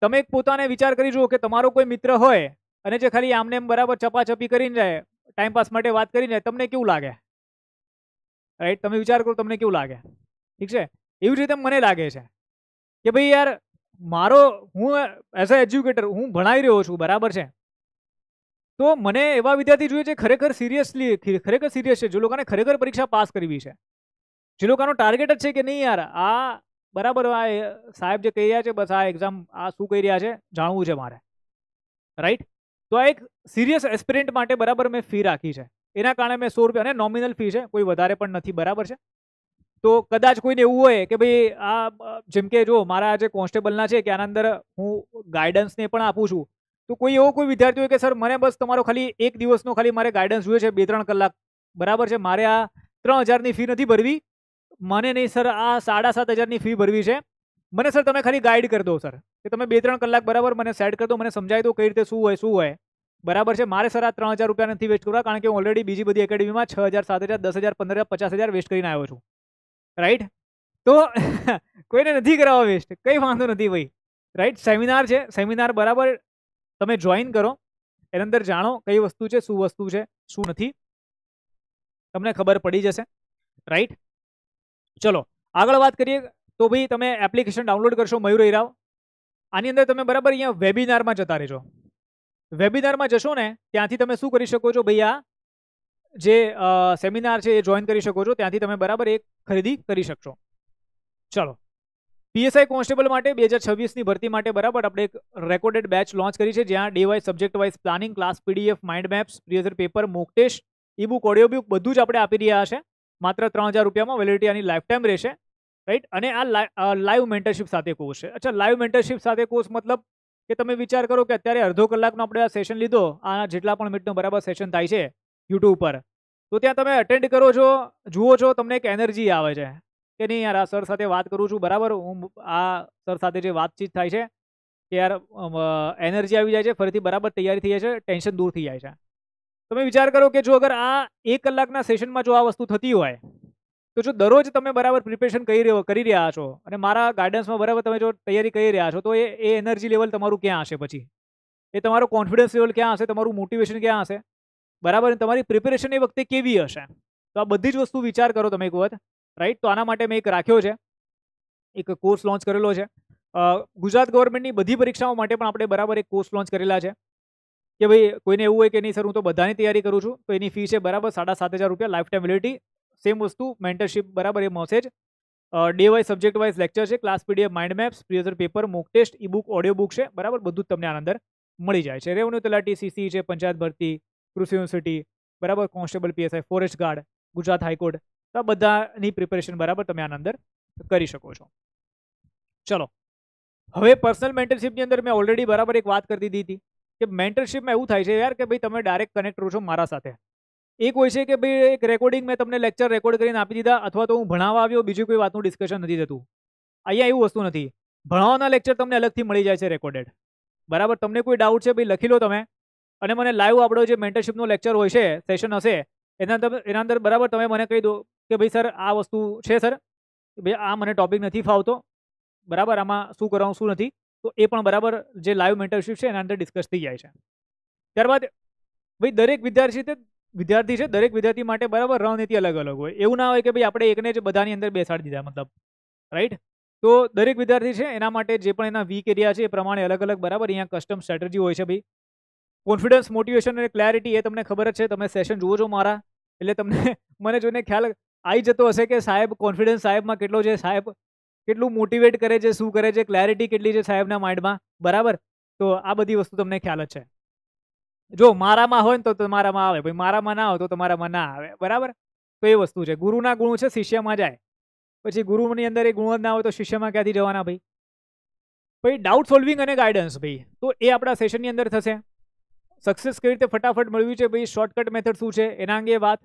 તમે એક પોતાને વિચાર કરી જુઓ કે તમારો કોઈ મિત્ર હોય અને જે ખાલી આમને એમ બરાબર ચપાચપી કરીને જાય, ટાઈમપાસ માટે વાત કરીને જાય, તમને કેવું લાગે, રાઈટ. તમે વિચાર કરો તમને કેવું લાગે, ઠીક છે. એવી રીતે મને લાગે છે કે ભાઈ યાર હું એઝ અ એજ્યુકેટર હું ભણાવી રહ્યો છું, બરાબર છે. તો મને એવા વિદ્યાર્થી જોઈએ છે ખરેખર સિરિયસ છે, જે લોકોને ખરેખર પરીક્ષા પાસ કરવી છે, જે લોકોનો ટાર્ગેટ જ છે કે નહીં યાર આ બરાબર આ સાહેબ જે કહી રહ્યા છે બસ આ એક્ઝામ આ શું કહી રહ્યા છે જાણવું છે મારે, રાઈટ. તો આ એક સિરિયસ એસ્પિરન્ટ માટે બરાબર મેં ફી રાખી છે, એના કારણે મેં 100 રૂપિયા અને નોમિનલ ફી છે, કોઈ વધારે પણ નથી, બરાબર છે. તો કદાચ કોઈને એવું હોય કે ભાઈ આ જેમ કે જો મારા જે કોન્સ્ટેબલના છે કે આના અંદર હું ગાઈડન્સને પણ આપું છું, તો કોઈ વિદ્યાર્થી હોય કે સર મને બસ તમારો ખાલી એક દિવસનો ખાલી મારે ગાઈડન્સ જોઈએ છે 2-3 કલાક, બરાબર છે. મારે આ 3000ની ફી નથી ભરવી, મને નહીં સર આ 7500ની ફી ભરવી છે, મને સર તમે ખાલી ગાઈડ કરી દો સર, કે તમે 2-3 કલાક બરાબર મને સેટ કરી દો, મને સમજાવી દો કઈ રીતે શું હોય, બરાબર છે. મારે સર આ 3000 રૂપિયા નથી વેસ્ટ કરવા, કારણ કે હું ઓલરેડી બીજી બધી એકેડમીમાં 6000, 7000, 10000, 15000, 50000 વેસ્ટ કરીને આવ્યો છું, રાઈટ. તો કોઈને નથી કરાવવા વેસ્ટ, કંઈ વાંધો નથી ભાઈ, રાઈટ. સેમિનાર છે, સેમિનાર બરાબર તમે જોઈન કરો, એની અંદર જાણો કઈ વસ્તુ છે, શું નથી, તમને ખબર પડી જશે, રાઈટ. ચલો આગળ વાત કરીએ. તો ભાઈ તમે એપ્લિકેશન ડાઉનલોડ કરશો મયુર હીરાવ, આની અંદર તમે બરાબર અહીંયા વેબિનારમાં જતા રહેજો. વેબિનારમાં જશો ને ત્યાંથી તમે શું કરી શકો છો ભાઈ, આ જે સેમિનાર છે એ જોઈન કરી શકો છો, ત્યાંથી તમે બરાબર એક ખરીદી કરી શકશો. ચલો, પીએસઆઈ કોન્સ્ટેબલ માટે 2026ની ભરતી માટે બરાબર આપણે એક રેકોર્ડેડ બેચ લોન્ચ કરી છે, જ્યાં day wise subject wise planning, class PDF, mind maps, previous paper, mock test, e book, audio book બધું જ આપણે આપી રહ્યા છે માત્ર 3000 રૂપિયામાં. વેલિડિટી આની લાઈફ ટાઈમ રહેશે, રાઈટ. અને આ લાઈવ મેન્ટરશિપ સાથે કોર્સ છે. અચ્છા, લાઈવ મેન્ટરશિપ સાથે કોર્સ મતલબ કે તમે વિચાર કરો કે અત્યારે અડધો કલાકનો આપણે આ સેશન લીધો, આ જેટલા પણ મિનિટનો બરાબર સેશન થાય છે યુટ્યુબ પર, તો ત્યાં તમે અટેન્ડ કરો છો, જુઓ છો, તમને એક એનર્જી આવે છે કે નહીં યાર આ સર સાથે વાત કરું છું, બરાબર હું આ સર સાથે જે વાતચીત થાય છે કે યાર એનર્જી આવી જાય છે, ફરીથી બરાબર તૈયારી થઈ જાય છે, ટેન્શન દૂર થઈ જાય છે. તમે વિચાર કરો કે જો અગર આ 1 કલાકના સેશનમાં જો આ વસ્તુ થતી હોય, તો જો દરરોજ તમે બરાબર પ્રિપેરેશન કરી રહ્યા છો અને મારા ગાઈડન્સમાં બરાબર તમે જો તૈયારી કરી રહ્યા છો, તો એ એનર્જી લેવલ તમારું ક્યાં હશે, પછી એ તમારો કોન્ફિડન્સ લેવલ ક્યાં હશે, તમારું મોટિવેશન ક્યાં હશે, બરાબર. તમારી પ્રિપેરેશન એ વખતે કેવી હશે. તો આ બધી જ વસ્તુ વિચાર કરો તમે એક વખત, રાઈટ. તો આના માટે મેં એક રાખ્યો છે, એક કોર્સ લોન્ચ કરેલો છે. ગુજરાત ગવર્મેન્ટની બધી પરીક્ષાઓ માટે પણ આપણે બરાબર એક કોર્સ લોન્ચ કરેલા છે કે ભાઈ કોઈને એવું હોય કે નહીં સર હું તો બધાની તૈયારી કરું છું, તો એની ફી છે બરાબર 7500 રૂપિયા, લાઈફ ટાઈમ વેલિડિટી. સેમ વસ્તુ મેન્ટરશિપ બરાબર એ મળશે જ. Day wise subject wise lecture છે, class PDF, mind maps, previous paper, mock test, e book, audio book છે, બરાબર બધું જ તમને આના અંદર મળી જાય છે. રેવન્યુ તલાટી, સીસી છે, પંચાયત ભરતી, કૃષિ યુનિવર્સિટી, બરાબર constable, PSI, forest guard, Gujarat high court, તો આ બધાની પ્રિપેરેશન બરાબર તમે આના અંદર કરી શકો છો. ચલો, હવે પર્સનલ મેન્ટરશિપની અંદર મેં ઓલરેડી બરાબર એક વાત કરી દીધી હતી કે મેન્ટરશિપમાં એવું થાય છે યાર કે ભાઈ તમે ડાયરેક્ટ કનેક્ટ રહો છો મારા સાથે. એક હોય છે કે ભાઈ એક રેકોર્ડિંગ મેં તમને લેક્ચર રેકોર્ડ કરીને આપી દીધા, અથવા તો હું ભણાવવા આવ્યો, બીજું કોઈ વાતનું ડિસ્કશન નથી થતું. અહીંયા એવું વસ્તુ નથી. ભણાવવાના લેક્ચર તમને અલગથી મળી જાય છે રેકોર્ડેડ. બરાબર, તમને કોઈ ડાઉટ છે ભાઈ લખી લો તમે, અને મને લાઈવ આપણો જે મેન્ટરશિપનો લેક્ચર હોય છે, સેશન હશે, એના અંદર બરાબર તમે મને કહી દો કે ભાઈ સર આ વસ્તુ છે સર, ભાઈ આ મને ટોપિક નથી ફાવતો, બરાબર આમાં શું કરવાનું શું નથી, તો એ પણ બરાબર જે લાઈવ મેન્ટરશિપ છે એના અંદર ડિસ્કસ થઈ જાય છે. ત્યારબાદ ભાઈ દરેક વિદ્યાર્થી છે, દરેક વિદ્યાર્થી માટે બરાબર રણનીતિ અલગ અલગ હોય. એવું ના હોય કે ભાઈ આપણે એકને જ બધાની અંદર બેસાડી દીધા, મતલબ રાઈટ. તો દરેક વિદ્યાર્થી છે એના માટે જે પણ એના વીક એરિયા છે એ પ્રમાણે અલગ અલગ બરાબર અહીંયા કસ્ટમ સ્ટ્રેટેજી હોય છે. ભાઈ કોન્ફિડન્સ, મોટિવેશન અને ક્લેરિટી એ તમને ખબર જ છે, તમે સેશન જુઓ છો મારા, એટલે તમને મને જોઈને ખ્યાલ આવી જતો હશે કે સાહેબ કોન્ફિડન્સ સાહેબમાં કેટલો છે, સાહેબ કેટલું મોટિવેટ કરે છે, શું કરે છે, ક્લેરિટી કેટલી છે સાહેબના માઇન્ડમાં, બરાબર. તો આ બધી વસ્તુ તમને ખ્યાલ જ છે. જો મારામાં હોય ને તો તમારામાં આવે, ભાઈ મારામાં ના હોય તો તમારામાં ના આવે, બરાબર. તો એ વસ્તુ છે, ગુરુના ગુણ છે શિષ્યમાં જાય, પછી ગુરુની અંદર એ ગુણ જ ના હોય તો શિષ્યમાં ક્યાંથી જવાના ભાઈ. ભાઈ ડાઉટ સોલ્વિંગ અને ગાઈડન્સ, ભાઈ તો એ આપણા સેશનની અંદર થશે. સક્સેસ કઈ રીતે ફટાફટ મળવી છે, ભાઈ શોર્ટકટ મેથડ શું છે એના અંગે વાત.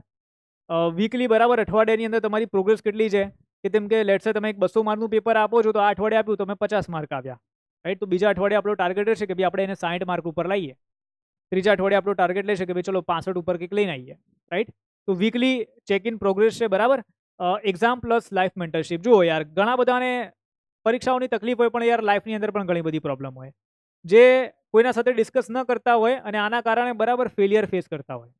વીકલી બરાબર અઠવાડિયાની અંદર તમારી પ્રોગ્રેસ કેટલી છે, કે તેમ કે લેટ્સ સે તમે એક 200 માર્કનું પેપર આપો છો, તો આ અઠવાડિયે આપ્યું તમે 50 માર્ક આવ્યા, રાઈટ. તો બીજા અઠવાડિયે આપણો ટાર્ગેટ રહેશે કે ભાઈ આપણે એને 60 માર્ક ઉપર લાવીએ. ત્રીજા અઠવાડિયે આપણો ટાર્ગેટ લેશે કે ભાઈ ચલો 65 ઉપર કંઈક લઈને આવીએ, રાઈટ. તો વીકલી ચેક ઇન પ્રોગ્રેસ છે, બરાબર. Exam plus life mentorship. જુઓ યાર, ઘણા બધાને પરીક્ષાઓની તકલીફ હોય, પણ યાર લાઈફની અંદર પણ ઘણી બધી પ્રોબ્લેમ હોય જે કોઈના સાથે ડિસ્કસ ન કરતા હોય, અને આના કારણે બરાબર ફેલિયર ફેસ કરતા હોય,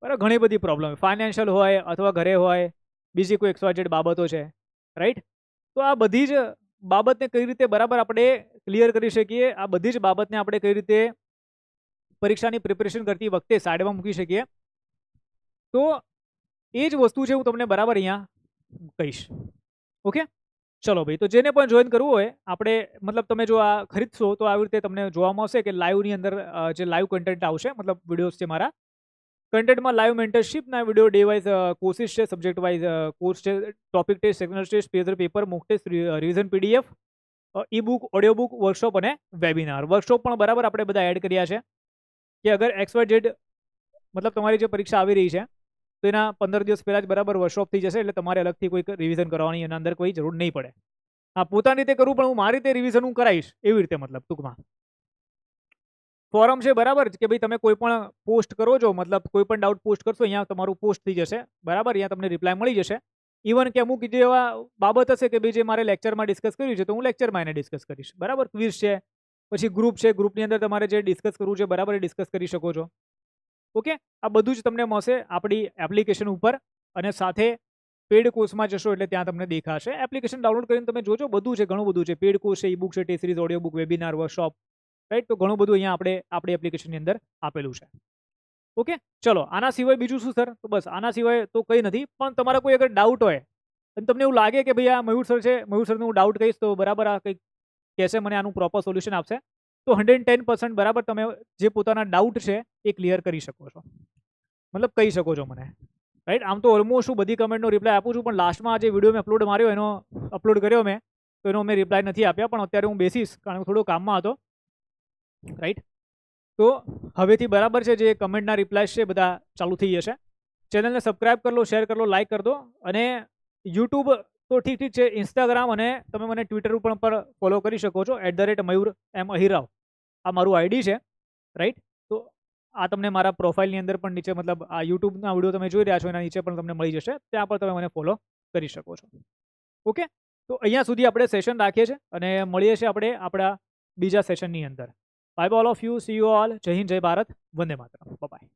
બરાબર. ઘણી બધી પ્રોબ્લેમ હોય, ફાઇનાન્શિયલ હોય અથવા ઘરે હોય, બીજી કોઈ XYZ બાબતો છે, રાઈટ. તો આ બધી જ બાબતને કઈ રીતે બરાબર આપણે ક્લિયર કરી શકીએ, આ બધી જ બાબતને આપણે કઈ રીતે પરીક્ષાની પ્રિપેરેશન કરતી વખતે સાઈડમાં મૂકી શકીએ, તો એ જ વસ્તુ છે હું તમને બરાબર અહીંયા કહીશ. ઓકે, ચલો ભાઈ. તો જેને પણ જોઈન કરવું હોય, આપણે મતલબ તમે જો આ ખરીદશો તો આવી રીતે તમને જોવા મળશે કે લાઈવની અંદર જે લાઈવ કન્ટેન્ટ આવશે, મતલબ વિડીયોઝ છે મારા કન્ટેન્ટમાં, લાઈવ મેન્ટરશિપના વિડીયો ડે વાઇઝ કોર્સિસ છે, સબ્જેક્ટ વાઇઝ કોર્સ છે, topic test, sectional test, paper, mock test, revision PDF, e book, audio book, workshop અને વેબિનાર. વર્કશોપ પણ બરાબર આપણે બધા એડ કર્યા છે કે અગર XYZ મતલબ તમારી જે પરીક્ષા આવી રહી છે તો એના 15 દિવસ પહેલાં જ બરાબર વર્કશોપ થઈ જશે, એટલે તમારે અલગથી કોઈ રિવિઝન કરવાની એના અંદર કોઈ જરૂર નહીં પડે. હા, પોતાની રીતે કરું, પણ હું મારી રીતે રિવિઝન હું કરાવીશ એવી રીતે, મતલબ ટૂંકમાં. ફોરમ છે, બરાબર કે ભાઈ તમે કોઈ પણ પોસ્ટ કરો છો, મતલબ કોઈ પણ ડાઉટ પોસ્ટ કરશો, અહીંયા તમારું પોસ્ટ થઈ જશે, બરાબર. અહીંયા તમને રિપ્લાય મળી જશે. ઇવન કે અમુક જે એવા બાબત હશે કે ભાઈ જે મારે લેક્ચરમાં ડિસ્કસ કર્યું છે તો હું લેક્ચરમાં એને ડિસ્કસ કરીશ, બરાબર. ક્વિઝ છે, પછી ગ્રુપ છે, ગ્રુપની અંદર તમારે જે ડિસ્કસ કરવું છે બરાબર એ ડિસ્કસ કરી શકો છો. ઓકે, આ બધું જ તમને મળશે આપણી એપ્લિકેશન ઉપર, અને સાથે પેડ કોર્સમાં જશો એટલે ત્યાં તમને દેખાશે. એપ્લિકેશન ડાઉનલોડ કરીને તમે જોજો, બધું છે, ઘણું બધું છે. પેડ કોર્સ છે, ઈ બુક છે, test series, audio book, webinar, workshop, right. તો ઘણું બધું અહીંયા આપણે આપણી એપ્લિકેશનની અંદર આપેલું છે. ઓકે, ચલો. આના સિવાય બીજું શું સર? તો બસ આના સિવાય તો કંઈ નથી. પણ તમારા કોઈ અગર ડાઉટ હોય અને તમને એવું લાગે કે ભાઈ આ મયુર સર છે, મયુર સરને હું ડાઉટ કહીશ તો બરાબર આ કંઈક કહેશે, મને આનું પ્રોપર સોલ્યુશન આપશે, તો 110% બરાબર તમે જે પોતાના ડાઉટ છે એ ક્લિયર કરી શકો છો, મતલબ કહી શકો છો મને, રાઈટ. આમ તો ઓલમોસ્ટ હું બધી કમેન્ટનો રિપ્લાય આપું છું, પણ લાસ્ટમાં જે વિડીયો મેં અપલોડ માર્યો એનો અપલોડ કર્યો મેં, તો એનો મેં રિપ્લાય નથી આપ્યા, પણ અત્યારે હું બેસીશ કારણ કે થોડો કામમાં હતો, રાઈટ. તો હવેથી બરાબર છે, જે કમેન્ટના રિપ્લાય છે બધા ચાલુ થઈ જશે. ચેનલને સબસ્ક્રાઇબ કરી લો, શેર કરી લો, લાઇક કરી દો, અને યુટ્યુબ તો ઠીક છે, ઇન્સ્ટાગ્રામ અને તમે મને ટ્વિટર ઉપર પણ ફોલો કરી શકો છો, @MayurMAhirao આ મારું ID છે, રાઈટ. તો આ તમને મારા પ્રોફાઇલની અંદર પણ નીચે, મતલબ આ યુટ્યુબના વિડીયો તમે જોઈ રહ્યા છો એના નીચે પણ તમને મળી જશે, ત્યાં પર તમે મને ફોલો કરી શકો છો. ઓકે, તો અહીંયા સુધી આપણે સેશન રાખીએ છીએ અને મળીએ છીએ આપણે આપણા બીજા સેશનની અંદર. Bye bye all of you, C you all. જય હિન્દ, જય ભારત, વંદે માતરમ, બાય.